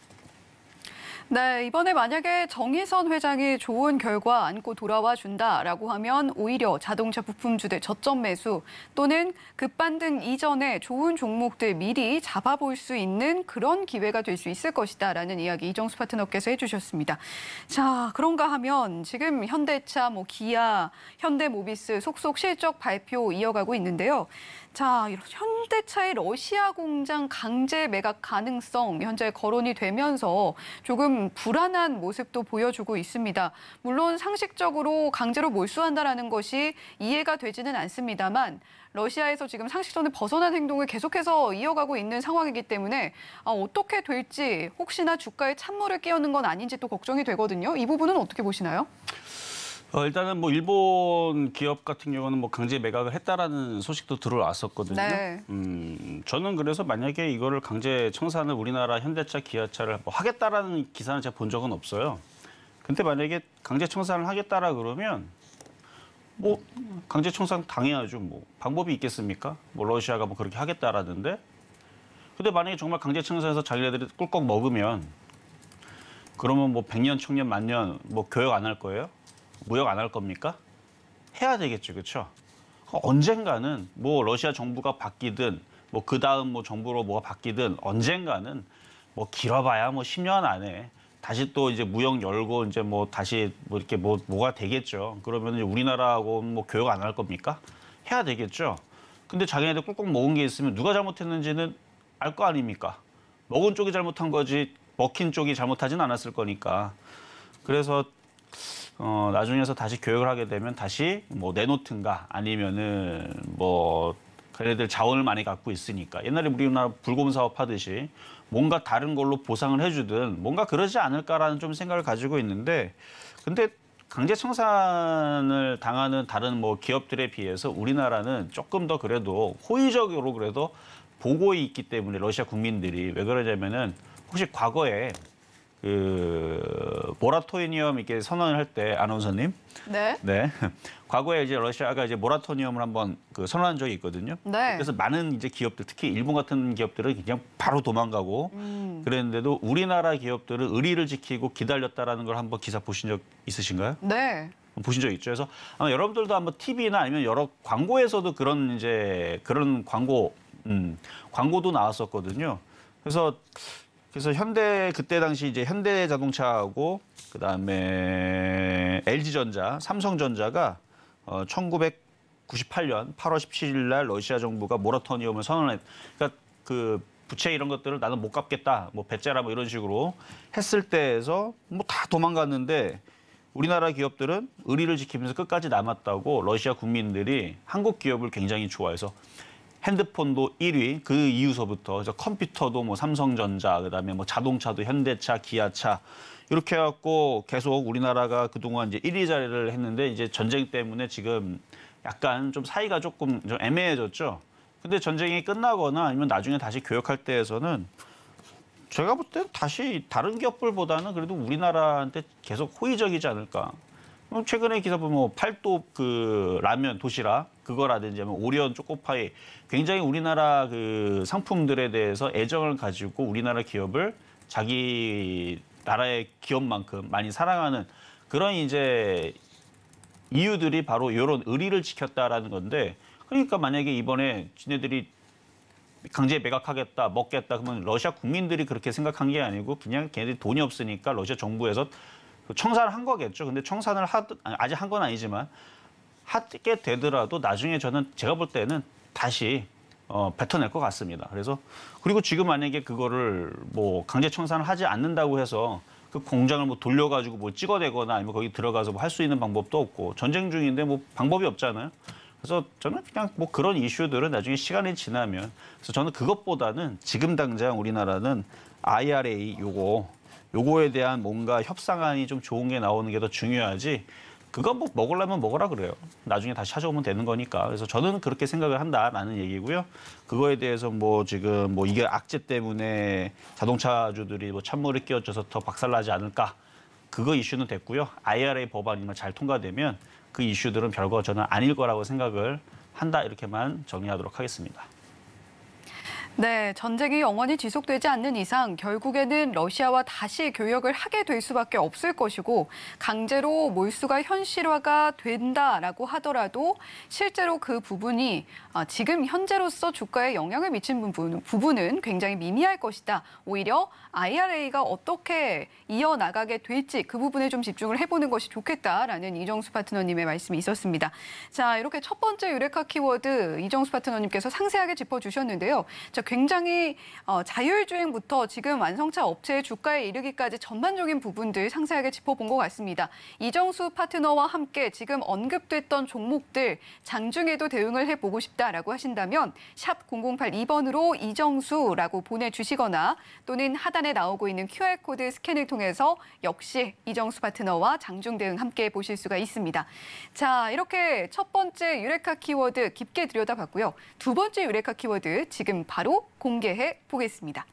네, 이번에 만약에 정의선 회장이 좋은 결과 안고 돌아와 준다라고 하면 오히려 자동차 부품주들 저점 매수 또는 급반등 이전에 좋은 종목들 미리 잡아볼 수 있는 그런 기회가 될 수 있을 것이다라는 이야기 이정수 파트너께서 해주셨습니다. 자, 그런가 하면 지금 현대차, 기아, 현대모비스 속속 실적 발표 이어가고 있는데요. 자, 현대차의 러시아 공장 강제 매각 가능성 현재 거론이 되면서 조금 불안한 모습도 보여주고 있습니다. 물론 상식적으로 강제로 몰수한다라는 것이 이해가 되지는 않습니다만 러시아에서 지금 상식선을 벗어난 행동을 계속해서 이어가고 있는 상황이기 때문에 어떻게 될지 혹시나 주가에 찬물을 끼얹는 건 아닌지 또 걱정이 되거든요. 이 부분은 어떻게 보시나요? 일단은 뭐 일본 기업 같은 경우는 뭐 강제 매각을 했다라는 소식도 들어왔었거든요. 네. 저는 그래서 만약에 이거를 강제 청산을 우리나라 현대차, 기아차를 뭐 하겠다라는 기사는 제가 본 적은 없어요. 근데 만약에 강제 청산을 하겠다라 그러면 뭐 강제 청산 당해야죠. 뭐 방법이 있겠습니까? 뭐 러시아가 뭐 그렇게 하겠다라는데. 근데 만약에 정말 강제 청산해서 자기네들이 꿀꺽 먹으면 그러면 뭐 100년, 1000년, 만년 뭐 교역 안 할 거예요? 무역 안 할 겁니까? 해야 되겠죠, 그렇죠? 언젠가는 뭐 러시아 정부가 바뀌든 뭐 그 다음 뭐 정부로 뭐가 바뀌든 언젠가는 뭐 길어봐야 뭐 10년 안에 다시 또 이제 무역 열고 이제 뭐 다시 뭐 이렇게 뭐가 되겠죠. 그러면 이제 우리나라하고 뭐 교역 안 할 겁니까? 해야 되겠죠. 근데 자기네들 꾹꾹 먹은 게 있으면 누가 잘못했는지는 알 거 아닙니까? 먹은 쪽이 잘못한 거지 먹힌 쪽이 잘못하진 않았을 거니까. 그래서 나중에서 다시 교역을 하게 되면 다시 뭐 내놓든가 아니면은 뭐 걔네들 자원을 많이 갖고 있으니까 옛날에 우리나라 불곰 사업 하듯이 뭔가 다른 걸로 보상을 해주든 뭔가 그러지 않을까라는 좀 생각을 가지고 있는데 근데 강제 청산을 당하는 다른 뭐 기업들에 비해서 우리나라는 조금 더 그래도 호의적으로 그래도 보고 있기 때문에 러시아 국민들이 왜 그러냐면은 혹시 과거에 그 모라토리엄 이렇게 선언을 할 때 아나운서님, 네. 네, 과거에 이제 러시아가 이제 모라토리엄을 한번 그 선언한 적이 있거든요. 네. 그래서 많은 이제 기업들, 특히 일본 같은 기업들은 그냥 바로 도망가고 그랬는데도 우리나라 기업들은 의리를 지키고 기다렸다라는 걸 한번 기사 보신 적 있으신가요? 네. 보신 적 있죠. 그래서 아마 여러분들도 한번 TV나 아니면 여러 광고에서도 그런 광고도 나왔었거든요. 그래서 현대 그때 당시 이제 현대자동차하고 그다음에 LG전자, 삼성전자가 1998년 8월 17일 날 러시아 정부가 모라토리엄을 선언했. 그러니까 그 부채 이런 것들을 나는 못 갚겠다, 뭐 배째라 뭐 이런 식으로 했을 때에서 뭐 다 도망갔는데 우리나라 기업들은 의리를 지키면서 끝까지 남았다고 러시아 국민들이 한국 기업을 굉장히 좋아해서. 핸드폰도 1위, 그 이후서부터 그래서 컴퓨터도 뭐 삼성전자, 그다음에 뭐 자동차도 현대차, 기아차 이렇게 해갖고 계속 우리나라가 그동안 이제 1위 자리를 했는데 이제 전쟁 때문에 지금 약간 좀 사이가 조금 좀 애매해졌죠. 근데 전쟁이 끝나거나 아니면 나중에 다시 교역할 때에서는 제가 볼 때 다시 다른 기업들보다는 그래도 우리나라한테 계속 호의적이지 않을까. 최근에 기사 보면 뭐 팔도 그 라면 도시락 그거라든지 오리온 초코파이 굉장히 우리나라 그 상품들에 대해서 애정을 가지고 우리나라 기업을 자기 나라의 기업만큼 많이 사랑하는 그런 이제 이유들이 바로 이런 의리를 지켰다라는 건데 그러니까 만약에 이번에 지네들이 강제 매각하겠다, 먹겠다 그러면 러시아 국민들이 그렇게 생각한 게 아니고 그냥 걔네들이 돈이 없으니까 러시아 정부에서 청산을 한 거겠죠. 근데 청산을 아직 한 건 아니지만 하게 되더라도 나중에 저는 제가 볼 때는 다시 뱉어낼 것 같습니다. 그래서 그리고 지금 만약에 그거를 뭐 강제 청산을 하지 않는다고 해서 그 공장을 뭐 돌려가지고 뭐 찍어내거나 아니면 거기 들어가서 뭐 할 수 있는 방법도 없고 전쟁 중인데 뭐 방법이 없잖아요. 그래서 저는 그냥 뭐 그런 이슈들은 나중에 시간이 지나면 그래서 저는 그것보다는 지금 당장 우리나라는 IRA 요거에 대한 뭔가 협상안이 좀 좋은 게 나오는 게 더 중요하지. 그거 뭐 먹으려면 먹으라 그래요. 나중에 다시 찾아오면 되는 거니까. 그래서 저는 그렇게 생각을 한다라는 얘기고요. 그거에 대해서 뭐 지금 뭐 이게 악재 때문에 자동차주들이 뭐 찬물을 끼얹어서 더 박살나지 않을까. 그거 이슈는 됐고요. IRA 법안이만 잘 통과되면 그 이슈들은 별거 저는 아닐 거라고 생각을 한다. 이렇게만 정리하도록 하겠습니다. 네, 전쟁이 영원히 지속되지 않는 이상 결국에는 러시아와 다시 교역을 하게 될 수밖에 없을 것이고 강제로 몰수가 현실화가 된다라고 하더라도 실제로 그 부분이 지금 현재로서 주가에 영향을 미친 부분은 굉장히 미미할 것이다. 오히려 IRA가 어떻게 이어나가게 될지 그 부분에 좀 집중을 해보는 것이 좋겠다라는 이정수 파트너님의 말씀이 있었습니다. 자, 이렇게 첫 번째 유레카 키워드 이정수 파트너님께서 상세하게 짚어주셨는데요. 자, 굉장히 자율주행부터 지금 완성차 업체의 주가에 이르기까지 전반적인 부분들 상세하게 짚어본 것 같습니다. 이정수 파트너와 함께 지금 언급됐던 종목들 장중에도 대응을 해보고 싶다라고 하신다면 샵 0082번으로 이정수라고 보내주시거나 또는 하단에 나오고 있는 QR코드 스캔을 통해서 역시 이정수 파트너와 장중 대응 함께 보실 수가 있습니다. 자, 이렇게 첫 번째 유레카 키워드 깊게 들여다봤고요. 두 번째 유레카 키워드 지금 바로 공개해 보겠습니다.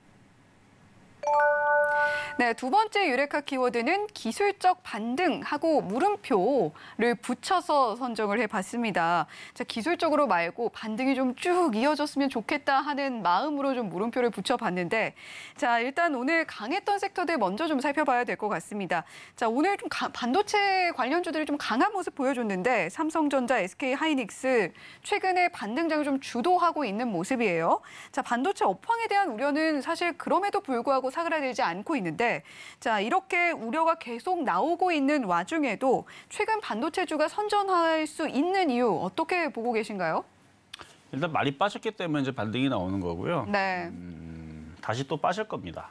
네, 두 번째 유레카 키워드는 기술적 반등하고 물음표를 붙여서 선정을 해봤습니다. 자, 기술적으로 말고 반등이 좀 쭉 이어졌으면 좋겠다 하는 마음으로 좀 물음표를 붙여봤는데, 자, 일단 오늘 강했던 섹터들 먼저 좀 살펴봐야 될 것 같습니다. 자, 오늘 좀 반도체 관련주들이 좀 강한 모습 보여줬는데 삼성전자, SK하이닉스 최근에 반등장을 좀 주도하고 있는 모습이에요. 자, 반도체 업황에 대한 우려는 사실 그럼에도 불구하고 사그라들지 않고 있는데, 자, 이렇게 우려가 계속 나오고 있는 와중에도 최근 반도체주가 선전할 수 있는 이유 어떻게 보고 계신가요? 일단 많이 빠졌기 때문에 이제 반등이 나오는 거고요. 네. 다시 또 빠질 겁니다.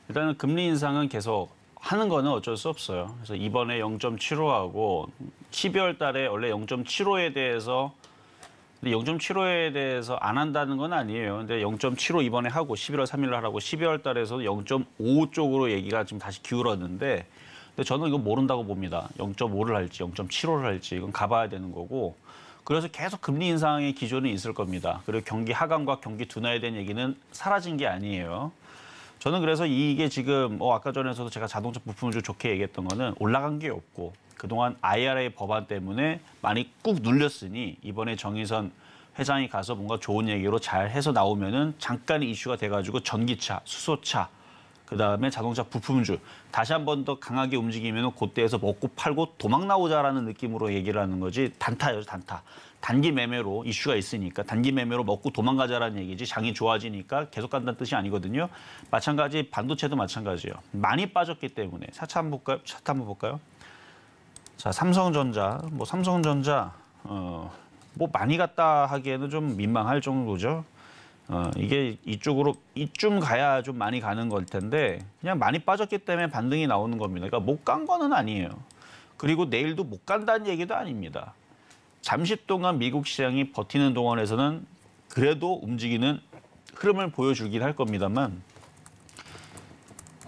일단은 금리 인상은 계속 하는 거는 어쩔 수 없어요. 그래서 이번에 0.75하고 12월 달에 원래 0.75에 대해서 근데 0.75에 대해서 안 한다는 건 아니에요. 근데 0.75 이번에 하고 11월 3일 날 하고 12월 달에서 0.5 쪽으로 얘기가 지금 다시 기울었는데 근데 저는 이거 모른다고 봅니다. 0.5를 할지 0.75를 할지 이건 가봐야 되는 거고 그래서 계속 금리 인상의 기조는 있을 겁니다. 그리고 경기 하강과 경기 둔화에 대한 얘기는 사라진 게 아니에요. 저는 그래서 이게 지금 아까 전에서도 제가 자동차 부품을 좀 좋게 얘기했던 거는 올라간 게 없고 그동안 IRA 법안 때문에 많이 꾹 눌렸으니 이번에 정의선 회장이 가서 뭔가 좋은 얘기로 잘 해서 나오면은 잠깐 이슈가 돼가지고 전기차, 수소차, 그다음에 자동차 부품주 다시 한 번 더 강하게 움직이면은 그때에서 먹고 팔고 도망 나오자라는 느낌으로 얘기를 하는 거지 단타예요, 단타. 단기 매매로 이슈가 있으니까 단기 매매로 먹고 도망가자라는 얘기지 장이 좋아지니까 계속 간다는 뜻이 아니거든요. 마찬가지 반도체도 마찬가지예요. 많이 빠졌기 때문에 차트 한번 볼까요? 자, 삼성전자 뭐 많이 갔다 하기에는 좀 민망할 정도죠. 이게 이쯤 가야 좀 많이 가는 걸 텐데 그냥 많이 빠졌기 때문에 반등이 나오는 겁니다. 그러니까 못 간 거는 아니에요. 그리고 내일도 못 간다는 얘기도 아닙니다. 잠시 동안 미국 시장이 버티는 동안에서는 그래도 움직이는 흐름을 보여주긴 할 겁니다만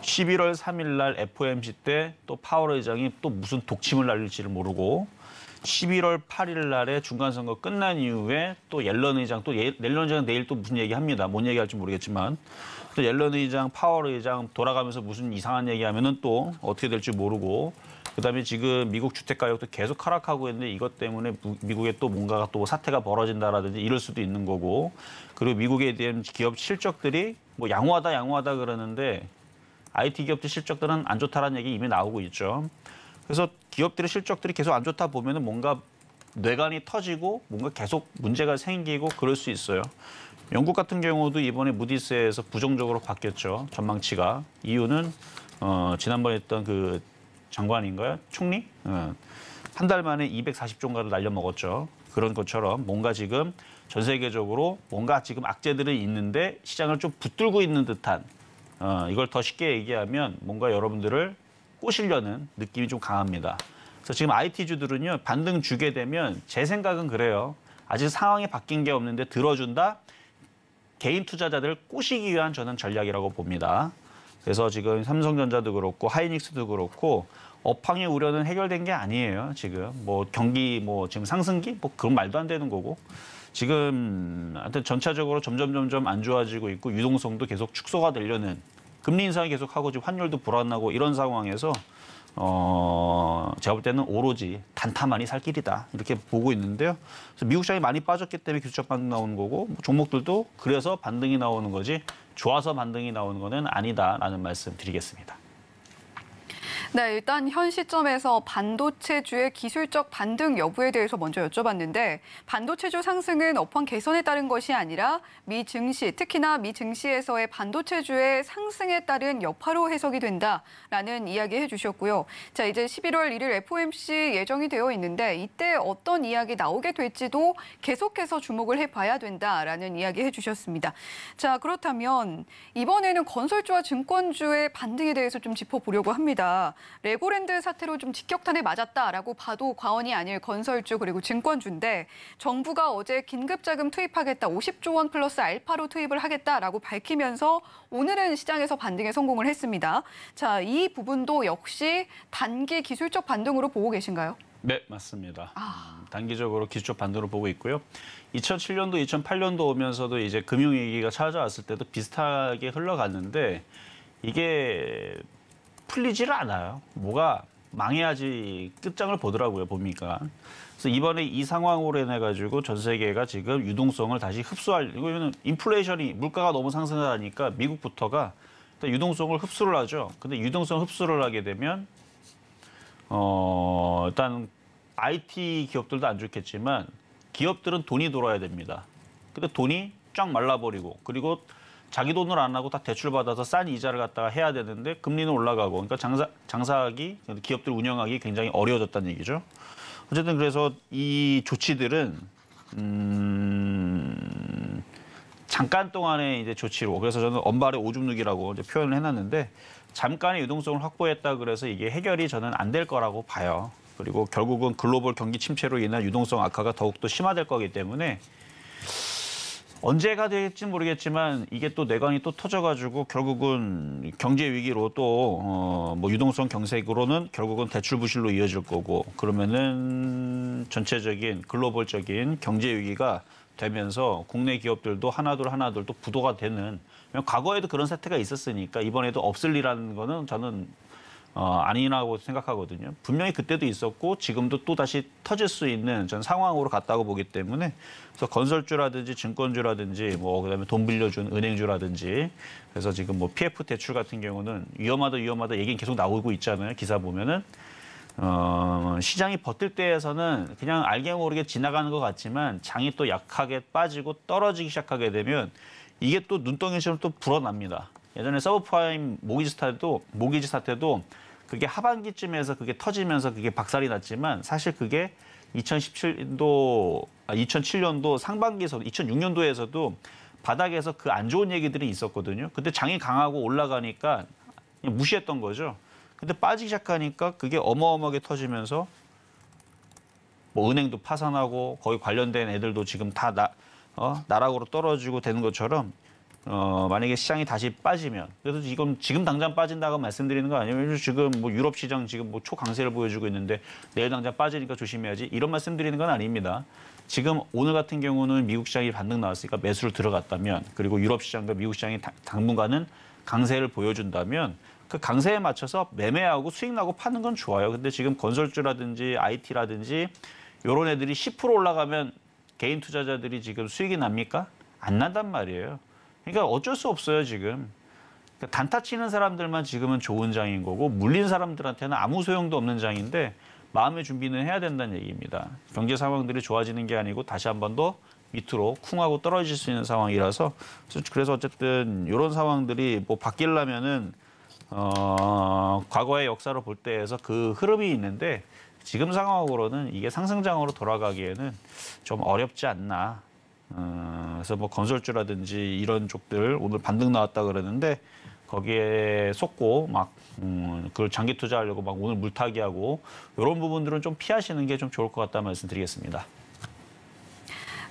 11월 3일 날 FOMC 때 또 파월 의장이 또 무슨 독침을 날릴지를 모르고 11월 8일 날에 중간선거 끝난 이후에 또 옐런 의장, 옐런 의장은 내일 또 무슨 얘기합니다. 뭔 얘기할지 모르겠지만 또 옐런 의장, 파월 의장 돌아가면서 무슨 이상한 얘기하면은 또 어떻게 될지 모르고 그다음에 지금 미국 주택 가격도 계속 하락하고 있는데 이것 때문에 미국에 또 뭔가가 또 사태가 벌어진다라든지 이럴 수도 있는 거고 그리고 미국에 대한 기업 실적들이 뭐 양호하다 그러는데 IT 기업들 실적들은 안 좋다라는 얘기 이미 나오고 있죠. 그래서 기업들의 실적들이 계속 안 좋다 보면은 뭔가 뇌관이 터지고 뭔가 계속 문제가 생기고 그럴 수 있어요. 영국 같은 경우도 이번에 무디스에서 부정적으로 바뀌었죠. 전망치가. 이유는 지난번에 했던 그 장관인가요? 총리? 한 달 만에 240조인가를 날려먹었죠. 그런 것처럼 뭔가 지금 전 세계적으로 뭔가 지금 악재들이 있는데 시장을 좀 붙들고 있는 듯한 이걸 더 쉽게 얘기하면 뭔가 여러분들을 꼬시려는 느낌이 좀 강합니다. 그래서 지금 IT주들은요, 반등 주게 되면 제 생각은 그래요. 아직 상황이 바뀐 게 없는데 들어준다? 개인 투자자들을 꼬시기 위한 저는 전략이라고 봅니다. 그래서 지금 삼성전자도 그렇고 하이닉스도 그렇고 업황의 우려는 해결된 게 아니에요. 지금 뭐 경기 지금 상승기? 그런 말도 안 되는 거고. 지금 하여튼 전체적으로 점점 안 좋아지고 있고 유동성도 계속 축소가 되려는 금리 인상이 계속하고 지금 환율도 불안하고 이런 상황에서 제가 볼 때는 오로지 단타만이 살 길이다 이렇게 보고 있는데요. 그래서 미국 시장이 많이 빠졌기 때문에 기술적 반등 나오는 거고 뭐 종목들도 그래서 반등이 나오는 거지 좋아서 반등이 나오는 거는 아니다라는 말씀 드리겠습니다. 네, 일단 현 시점에서 반도체주의 기술적 반등 여부에 대해서 먼저 여쭤봤는데 반도체주 상승은 업황 개선에 따른 것이 아니라 미 증시, 특히나 미 증시에서의 반도체주의 상승에 따른 여파로 해석이 된다라는 이야기 해주셨고요. 자, 이제 11월 1일 FOMC 예정이 되어 있는데 이때 어떤 이야기 나오게 될지도 계속해서 주목을 해봐야 된다라는 이야기 해주셨습니다. 자, 그렇다면 이번에는 건설주와 증권주의 반등에 대해서 좀 짚어보려고 합니다. 레고랜드 사태로 좀 직격탄을 맞았다라고 봐도 과언이 아닐 건설주 그리고 증권주인데 정부가 어제 긴급자금 투입하겠다 50조 원 플러스 알파로 투입을 하겠다라고 밝히면서 오늘은 시장에서 반등에 성공을 했습니다. 자, 이 부분도 역시 단기 기술적 반등으로 보고 계신가요? 네, 맞습니다. 단기적으로 기술적 반등으로 보고 있고요. 2007년도, 2008년도 오면서도 이제 금융위기가 찾아왔을 때도 비슷하게 흘러갔는데 이게 풀리지를 않아요. 뭐가 망해야지 끝장을 보더라고요, 보니까. 그래서 이번에 이 상황으로 인해 가지고 전 세계가 지금 유동성을 다시 흡수할, 이거는 인플레이션이 물가가 너무 상승하니까 미국부터가 일단 유동성을 흡수를 하죠. 근데 유동성 흡수를 하게 되면 일단 IT 기업들도 안 좋겠지만 기업들은 돈이 돌아야 됩니다. 근데 돈이 쫙 말라버리고 그리고 자기 돈을 안 하고 다 대출 받아서 싼 이자를 갖다가 해야 되는데 금리는 올라가고 그러니까 장사하기 기업들 운영하기 굉장히 어려워졌다는 얘기죠. 어쨌든 그래서 이 조치들은 잠깐 동안의 이제 조치로 그래서 저는 언발의 오줌 누기라고 이제 표현을 해놨는데 잠깐의 유동성을 확보했다 그래서 이게 해결이 저는 안 될 거라고 봐요. 그리고 결국은 글로벌 경기 침체로 인한 유동성 악화가 더욱더 심화될 거기 때문에 언제가 될지 모르겠지만 이게 또 내관이 또 터져가지고 결국은 경제 위기로 또 뭐 유동성 경색으로는 결국은 대출 부실로 이어질 거고 그러면은 전체적인 글로벌적인 경제 위기가 되면서 국내 기업들도 하나둘 또 부도가 되는 과거에도 그런 사태가 있었으니까 이번에도 없을 일이라는 거는 저는 아니라고 생각하거든요. 분명히 그때도 있었고 지금도 또 다시 터질 수 있는 전 상황으로 갔다고 보기 때문에 그래서 건설주라든지 증권주라든지 뭐 그다음에 돈 빌려준 은행주라든지 그래서 지금 뭐 PF 대출 같은 경우는 위험하다 얘기는 계속 나오고 있잖아요. 기사 보면은 시장이 버틸 때에서는 그냥 알게 모르게 지나가는 것 같지만 장이 또 약하게 빠지고 떨어지기 시작하게 되면 이게 또 눈덩이처럼 또 불어납니다. 예전에 서브프라임 모기지 사태도 그게 하반기쯤에서 그게 터지면서 그게 박살이 났지만 사실 그게 2007년도 상반기에서도 2006년도에서도 바닥에서 그 안 좋은 얘기들이 있었거든요. 근데 장이 강하고 올라가니까 그냥 무시했던 거죠. 근데 빠지기 시작하니까 그게 어마어마하게 터지면서 뭐 은행도 파산하고 거기 관련된 애들도 지금 다 나락으로 떨어지고 되는 것처럼 만약에 시장이 다시 빠지면 그래서 이건 지금 당장 빠진다고 말씀드리는 거 아니에요. 지금 뭐 유럽 시장 지금 뭐 초강세를 보여주고 있는데 내일 당장 빠지니까 조심해야지 이런 말씀드리는 건 아닙니다. 지금 오늘 같은 경우는 미국 시장이 반등 나왔으니까 매수를 들어갔다면 그리고 유럽 시장과 미국 시장이 당분간은 강세를 보여준다면 그 강세에 맞춰서 매매하고 수익 나고 파는 건 좋아요. 근데 지금 건설주라든지 IT라든지 이런 애들이 10% 올라가면 개인 투자자들이 지금 수익이 납니까? 안 난단 말이에요. 그러니까 어쩔 수 없어요, 지금. 그러니까 단타 치는 사람들만 지금은 좋은 장인 거고 물린 사람들한테는 아무 소용도 없는 장인데 마음의 준비는 해야 된다는 얘기입니다. 경제 상황들이 좋아지는 게 아니고 다시 한 번 더 밑으로 쿵하고 떨어질 수 있는 상황이라서 그래서 어쨌든 이런 상황들이 뭐 바뀌려면은 과거의 역사를 볼 때에서 그 흐름이 있는데 지금 상황으로는 이게 상승장으로 돌아가기에는 좀 어렵지 않나. 그래서 뭐 건설주라든지 이런 쪽들 오늘 반등 나왔다 그러는데 거기에 속고 막 그걸 장기 투자하려고 막 오늘 물타기하고 이런 부분들은 좀 피하시는 게 좀 좋을 것 같다는 말씀드리겠습니다.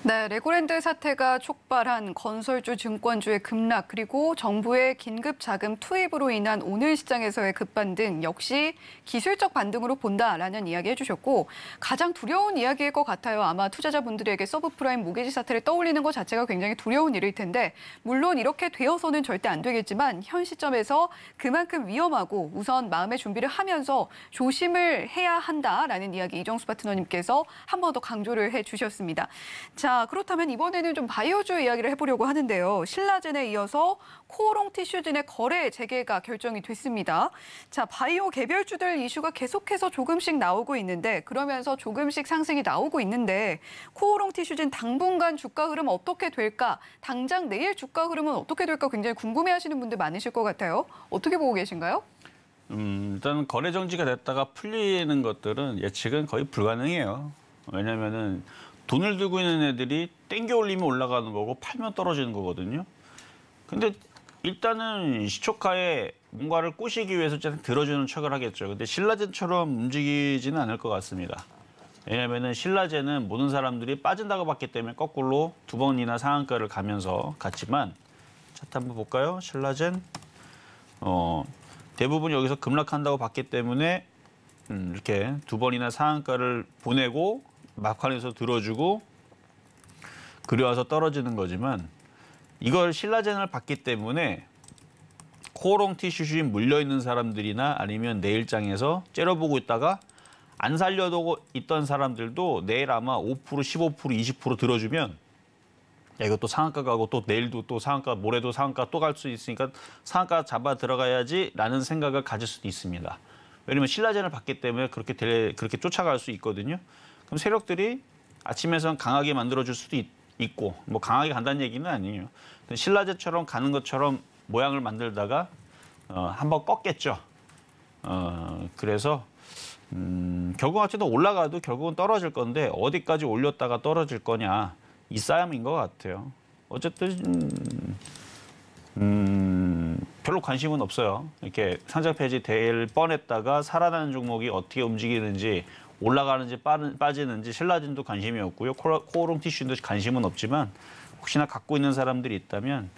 네, 레고랜드 사태가 촉발한 건설주, 증권주의 급락 그리고 정부의 긴급 자금 투입으로 인한 오늘 시장에서의 급반등 역시 기술적 반등으로 본다라는 이야기 해주셨고 가장 두려운 이야기일 것 같아요. 아마 투자자분들에게 서브프라임 모기지 사태를 떠올리는 것 자체가 굉장히 두려운 일일 텐데 물론 이렇게 되어서는 절대 안 되겠지만 현 시점에서 그만큼 위험하고 우선 마음의 준비를 하면서 조심을 해야 한다라는 이야기 이정수 파트너님께서 한 번 더 강조를 해주셨습니다. 자, 그렇다면 이번에는 좀 바이오주 이야기를 해보려고 하는데요. 신라젠에 이어서 코오롱 티슈진의 거래 재개가 결정이 됐습니다. 자, 바이오 개별주들 이슈가 계속해서 조금씩 나오고 있는데 그러면서 조금씩 상승이 나오고 있는데 코오롱 티슈진 당분간 주가 흐름 어떻게 될까? 당장 내일 주가 흐름은 어떻게 될까 굉장히 궁금해하시는 분들 많으실 것 같아요. 어떻게 보고 계신가요? 일단 거래 정지가 됐다가 풀리는 것들은 예측은 거의 불가능해요. 왜냐면은 돈을 들고 있는 애들이 땡겨 올리면 올라가는 거고 팔면 떨어지는 거거든요. 근데 일단은 시초가에 뭔가를 꼬시기 위해서 들어주는 척을 하겠죠. 근데 신라젠처럼 움직이지는 않을 것 같습니다. 왜냐면은 신라젠은 모든 사람들이 빠진다고 봤기 때문에 거꾸로 두 번이나 상한가를 가면서 갔지만 차트 한번 볼까요? 신라젠 대부분 여기서 급락한다고 봤기 때문에 이렇게 두 번이나 상한가를 보내고 막판에서 들어주고 그려와서 떨어지는 거지만 이걸 신라젠을 봤기 때문에 코오롱 티슈에 물려있는 사람들이나 아니면 내일장에서 째려보고 있다가 안 살려두고 있던 사람들도 내일 아마 5%, 15%, 20% 들어주면 야, 이거 또 상한가 가고 또 내일도 또 상한가, 모레도 상한가 또 갈 수 있으니까 상한가 잡아 들어가야지라는 생각을 가질 수도 있습니다. 왜냐면 신라젠을 봤기 때문에 그렇게 쫓아갈 수 있거든요. 그럼 세력들이 아침에선 강하게 만들어줄 수도 있고 뭐 강하게 간다는 얘기는 아니에요. 신라젠처럼 가는 것처럼 모양을 만들다가 한번 꺾겠죠. 그래서 결국 어쨌든 올라가도 결국은 떨어질 건데 어디까지 올렸다가 떨어질 거냐 이 싸움인 것 같아요. 어쨌든 별로 관심은 없어요. 이렇게 상장 폐지 될 뻔했다가 살아나는 종목이 어떻게 움직이는지 올라가는지 빠지는지 신라젠도 관심이 없고요. 코오롱 티슈도 관심은 없지만 혹시나 갖고 있는 사람들이 있다면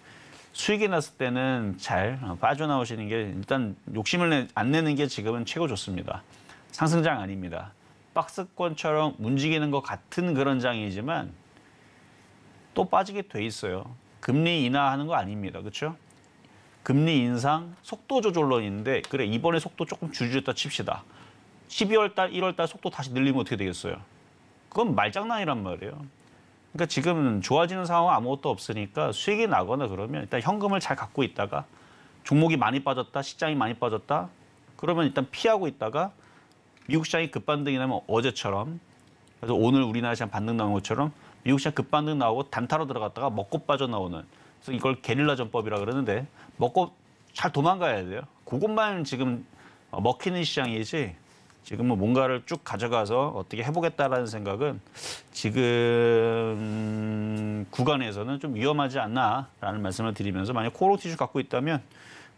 수익이 났을 때는 잘 빠져나오시는 게 일단 욕심을 안 내는 게 지금은 최고 좋습니다. 상승장 아닙니다. 박스권처럼 움직이는 것 같은 그런 장이지만 또 빠지게 돼 있어요. 금리 인하하는 거 아닙니다. 그렇죠? 금리 인상 속도 조절론인데 그래 이번에 속도 조금 줄여줬다 칩시다. 12월 달, 1월 달 속도 다시 늘리면 어떻게 되겠어요? 그건 말장난이란 말이에요. 그러니까 지금 좋아지는 상황은 아무것도 없으니까 수익이 나거나 그러면 일단 현금을 잘 갖고 있다가 종목이 많이 빠졌다, 시장이 많이 빠졌다. 그러면 일단 피하고 있다가 미국 시장이 급반등이 나면 어제처럼 그래서 오늘 우리나라 시장 반등 나온 것처럼 미국 시장 급반등 나오고 단타로 들어갔다가 먹고 빠져나오는 그래서 이걸 게릴라 전법이라 그러는데 먹고 잘 도망가야 돼요. 그것만 지금 먹히는 시장이지 지금 뭐 뭔가를 쭉 가져가서 어떻게 해보겠다라는 생각은 지금 구간에서는 좀 위험하지 않나라는 말씀을 드리면서 만약 코오롱 티슈 갖고 있다면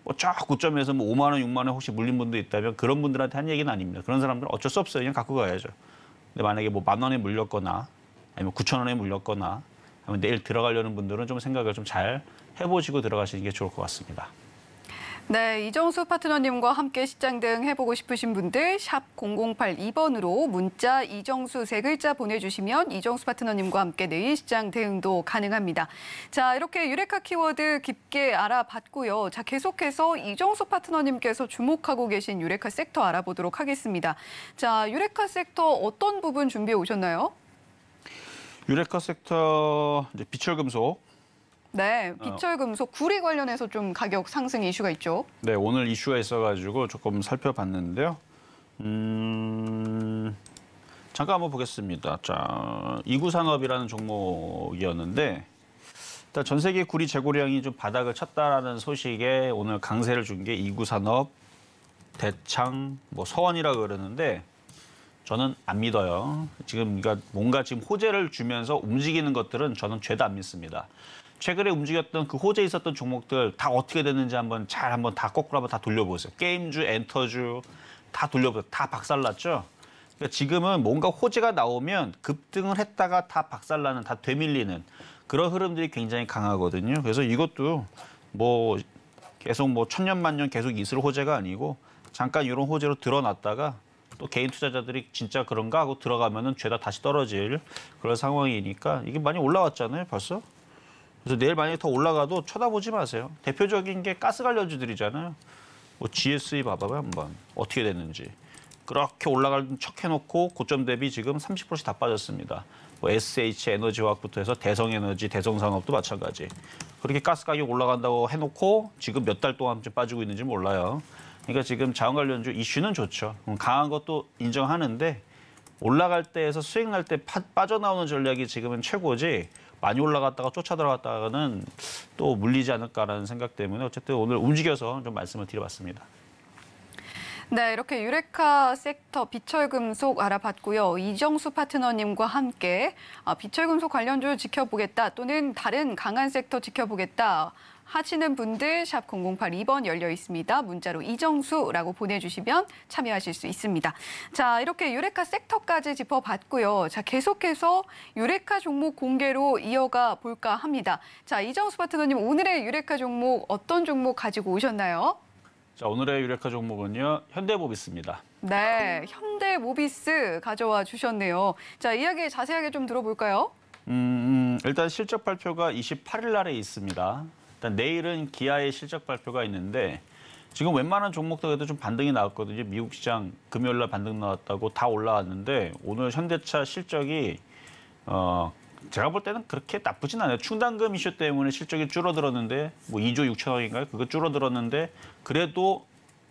뭐 쫙 고점에서 뭐 5만 원, 6만 원 혹시 물린 분도 있다면 그런 분들한테 한 얘기는 아닙니다. 그런 사람들은 어쩔 수 없어요. 그냥 갖고 가야죠. 근데 만약에 뭐 10,000원에 물렸거나 아니면 9,000원에 물렸거나 아니면 내일 들어가려는 분들은 좀 생각을 좀 잘 해보시고 들어가시는 게 좋을 것 같습니다. 네, 이정수 파트너님과 함께 시장 등 해보고 싶으신 분들 샵 0082번으로 문자 이정수 세 글자 보내주시면 이정수 파트너님과 함께 내일 시장 대응도 가능합니다. 자, 이렇게 유레카 키워드 깊게 알아봤고요. 자, 계속해서 이정수 파트너님께서 주목하고 계신 유레카 섹터 알아보도록 하겠습니다. 자, 유레카 섹터 어떤 부분 준비해 오셨나요? 유레카 섹터 이제 비철금속. 네, 비철금속 구리 관련해서 좀 가격 상승 이슈가 있죠. 네, 오늘 이슈가 있어가지고 조금 살펴봤는데요. 잠깐 한번 보겠습니다. 자, 이구산업이라는 종목이었는데 일단 전 세계 구리 재고량이 좀 바닥을 쳤다라는 소식에 오늘 강세를 준 게 이구산업, 대창, 뭐 서원이라 그러는데 저는 안 믿어요. 지금 그러니까 뭔가 지금 호재를 주면서 움직이는 것들은 저는 죄다 안 믿습니다. 최근에 움직였던 그 호재 있었던 종목들 다 어떻게 됐는지 한번 다 거꾸로 한번 다 돌려보세요. 게임주, 엔터주 다 돌려보세요. 다 박살났죠. 그러니까 지금은 뭔가 호재가 나오면 급등을 했다가 다 박살나는, 다 되밀리는 그런 흐름들이 굉장히 강하거든요. 그래서 이것도 뭐 계속 뭐 천년만년 계속 있을 호재가 아니고 잠깐 이런 호재로 드러났다가 또 개인 투자자들이 진짜 그런가 하고 들어가면은 죄다 다시 떨어질 그런 상황이니까 이게 많이 올라왔잖아요, 벌써. 그래서 내일 만약에 더 올라가도 쳐다보지 마세요. 대표적인 게 가스 관련주들이잖아요. 뭐 GSE 봐봐요, 한번 어떻게 됐는지. 그렇게 올라가는 척 해놓고 고점 대비 지금 30%씩 다 빠졌습니다. 뭐 SH 에너지화학부터 해서 대성에너지, 대성산업도 마찬가지. 그렇게 가스 가격 올라간다고 해놓고 지금 몇 달 동안 좀 빠지고 있는지 몰라요. 그러니까 지금 자원 관련주 이슈는 좋죠. 강한 것도 인정하는데 올라갈 때에서 수익 날 때 빠져나오는 전략이 지금은 최고지 많이 올라갔다가 쫓아 들어갔다가는 또 물리지 않을까라는 생각 때문에 어쨌든 오늘 움직여서 좀 말씀을 드려봤습니다. 네, 이렇게 유레카 섹터 비철금속 알아봤고요. 이정수 파트너님과 함께 비철금속 관련주 지켜보겠다 또는 다른 강한 섹터 지켜보겠다 하시는 분들 샵 0082번 열려 있습니다. 문자로 이정수라고 보내주시면 참여하실 수 있습니다. 자, 이렇게 유레카 섹터까지 짚어봤고요. 자, 계속해서 유레카 종목 공개로 이어가 볼까 합니다. 자, 이정수 파트너님, 오늘의 유레카 종목 어떤 종목 가지고 오셨나요? 자, 오늘의 유레카 종목은요, 현대모비스입니다. 네, 현대모비스 가져와 주셨네요. 자, 이야기 자세하게 좀 들어볼까요? 일단 실적 발표가 28일 날에 있습니다. 일단 내일은 기아의 실적 발표가 있는데 지금 웬만한 종목들에도 좀 반등이 나왔거든요. 미국 시장 금요일 날 반등 나왔다고 다 올라왔는데 오늘 현대차 실적이 제가 볼 때는 그렇게 나쁘진 않아요. 충당금 이슈 때문에 실적이 줄어들었는데 뭐 2조 6천억인가요? 그거 줄어들었는데 그래도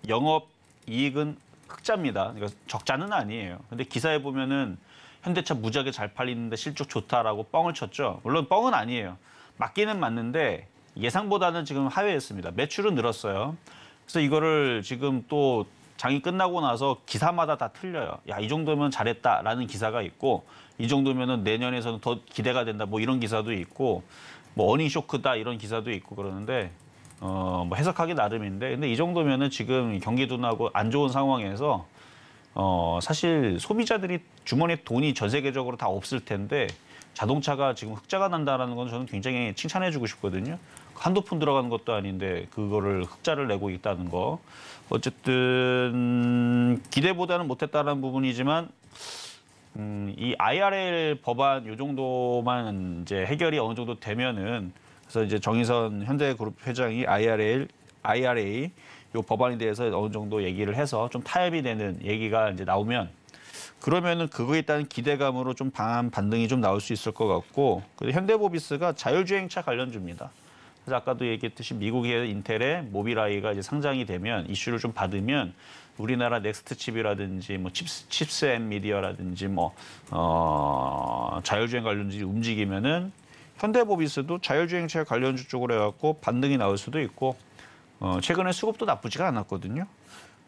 영업이익은 흑자입니다. 그러니까 적자는 아니에요. 근데 기사에 보면은 현대차 무지하게 잘 팔리는데 실적 좋다라고 뻥을 쳤죠. 물론 뻥은 아니에요. 맞기는 맞는데 예상보다는 지금 하회했습니다. 매출은 늘었어요. 그래서 이거를 지금 또 장이 끝나고 나서 기사마다 다 틀려요. 야, 이 정도면 잘했다라는 기사가 있고 이 정도면은 내년에서는 더 기대가 된다. 뭐 이런 기사도 있고 뭐 어닝 쇼크다 이런 기사도 있고 그러는데 뭐 해석하기 나름인데 근데 이 정도면은 지금 경기 둔화하고 안 좋은 상황에서 사실 소비자들이 주머니에 돈이 전 세계적으로 다 없을 텐데 자동차가 지금 흑자가 난다라는 건 저는 굉장히 칭찬해주고 싶거든요. 한두 푼 들어가는 것도 아닌데 그거를 흑자를 내고 있다는 거. 어쨌든 기대보다는 못했다는 부분이지만 이 IRA 법안 요 정도만 이제 해결이 어느 정도 되면은 그래서 이제 정의선 현대그룹 회장이 IRA 요 법안에 대해서 어느 정도 얘기를 해서 좀 타협이 되는 얘기가 이제 나오면 그러면은 그거에 따른 기대감으로 좀 강한 반등이 좀 나올 수 있을 것 같고 그리고 현대모비스가 자율주행차 관련주입니다. 그래서 아까도 얘기했듯이 미국의 인텔의 모빌아이가 이제 상장이 되면 이슈를 좀 받으면 우리나라 넥스트칩이라든지 뭐 칩스 앤 미디어라든지 뭐 자율주행 관련주들이 움직이면은 현대모비스도 자율주행차 관련주 쪽으로 해갖고 반등이 나올 수도 있고 최근에 수급도 나쁘지가 않았거든요.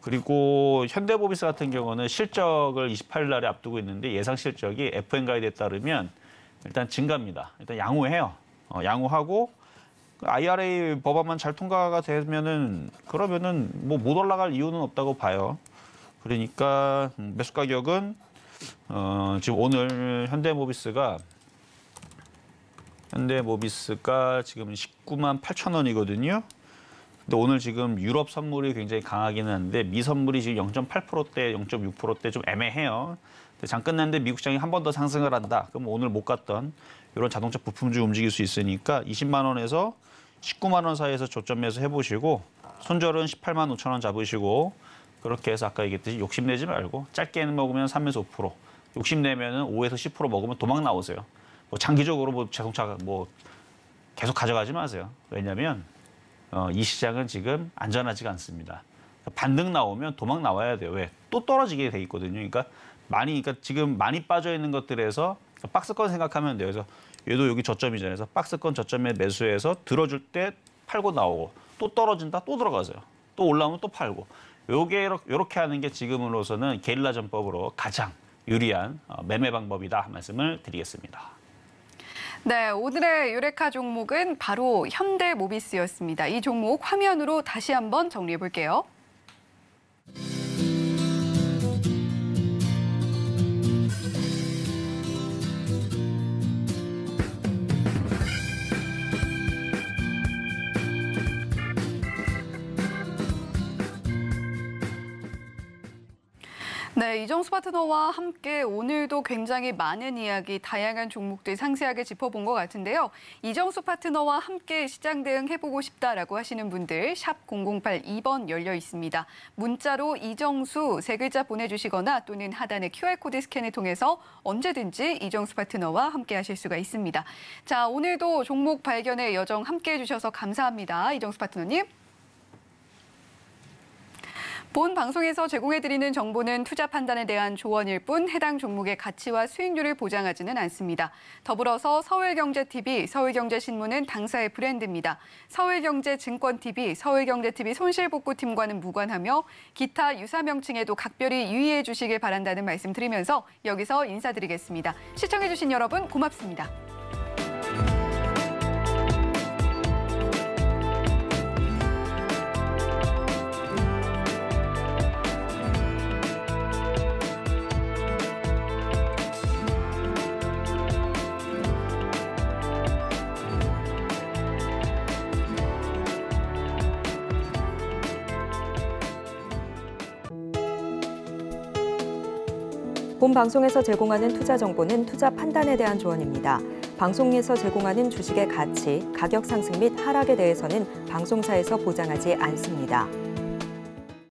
그리고 현대모비스 같은 경우는 실적을 28일 날에 앞두고 있는데 예상 실적이 FM 가이드에 따르면 일단 증가입니다. 일단 양호해요. 양호하고 IRA 법안만 잘 통과가 되면은 그러면은 뭐 못 올라갈 이유는 없다고 봐요. 그러니까 매수 가격은 지금 오늘 현대모비스가 지금 19만 8천 원이거든요. 근데 오늘 지금 유럽 선물이 굉장히 강하기는 한데 미 선물이 지금 0.8%대, 0.6%대 좀 애매해요. 근데 장 끝났는데 미국 시장이 한 번 더 상승을 한다. 그럼 오늘 못 갔던 이런 자동차 부품주 움직일 수 있으니까 20만 원에서 19만 원 사이에서 저점 매수 해보시고 손절은 18만 5천 원 잡으시고 그렇게 해서 아까 얘기했듯이 욕심내지 말고 짧게는 먹으면 3에서 5%, 욕심내면은 5에서 10% 먹으면 도망 나오세요. 뭐 장기적으로 뭐 자동차 뭐 계속 가져가지 마세요. 왜냐하면 이 시장은 지금 안전하지가 않습니다. 반등 나오면 도망 나와야 돼요. 왜? 또 떨어지게 돼 있거든요. 그러니까 지금 많이 빠져 있는 것들에서 박스권 생각하면 돼요. 그래서 얘도 여기 저점이잖아요. 그래서 박스권 저점에 매수해서 들어줄 때 팔고 나오고 또 떨어진다 또 들어가세요. 또 올라오면 또 팔고. 요렇게 하는 게 지금으로서는 게릴라 전법으로 가장 유리한 매매 방법이다 말씀을 드리겠습니다. 네, 오늘의 유레카 종목은 바로 현대모비스였습니다. 이 종목 화면으로 다시 한번 정리해 볼게요. 네, 이정수 파트너와 함께 오늘도 굉장히 많은 이야기, 다양한 종목들 상세하게 짚어본 것 같은데요. 이정수 파트너와 함께 시장 대응해보고 싶다라고 하시는 분들 샵 0082번 열려 있습니다. 문자로 이정수 세 글자 보내주시거나 또는 하단의 QR코드 스캔을 통해서 언제든지 이정수 파트너와 함께 하실 수가 있습니다. 자, 오늘도 종목 발견의 여정 함께 해주셔서 감사합니다. 이정수 파트너님. 본 방송에서 제공해드리는 정보는 투자 판단에 대한 조언일 뿐 해당 종목의 가치와 수익률을 보장하지는 않습니다. 더불어서 서울경제TV, 서울경제신문은 당사의 브랜드입니다. 서울경제증권TV, 서울경제TV 손실복구팀과는 무관하며 기타 유사 명칭에도 각별히 유의해 주시길 바란다는 말씀 드리면서 여기서 인사드리겠습니다. 시청해주신 여러분 고맙습니다. 본 방송에서 제공하는 투자 정보는 투자 판단에 대한 조언입니다. 방송에서 제공하는 주식의 가치, 가격 상승 및 하락에 대해서는 방송사에서 보장하지 않습니다.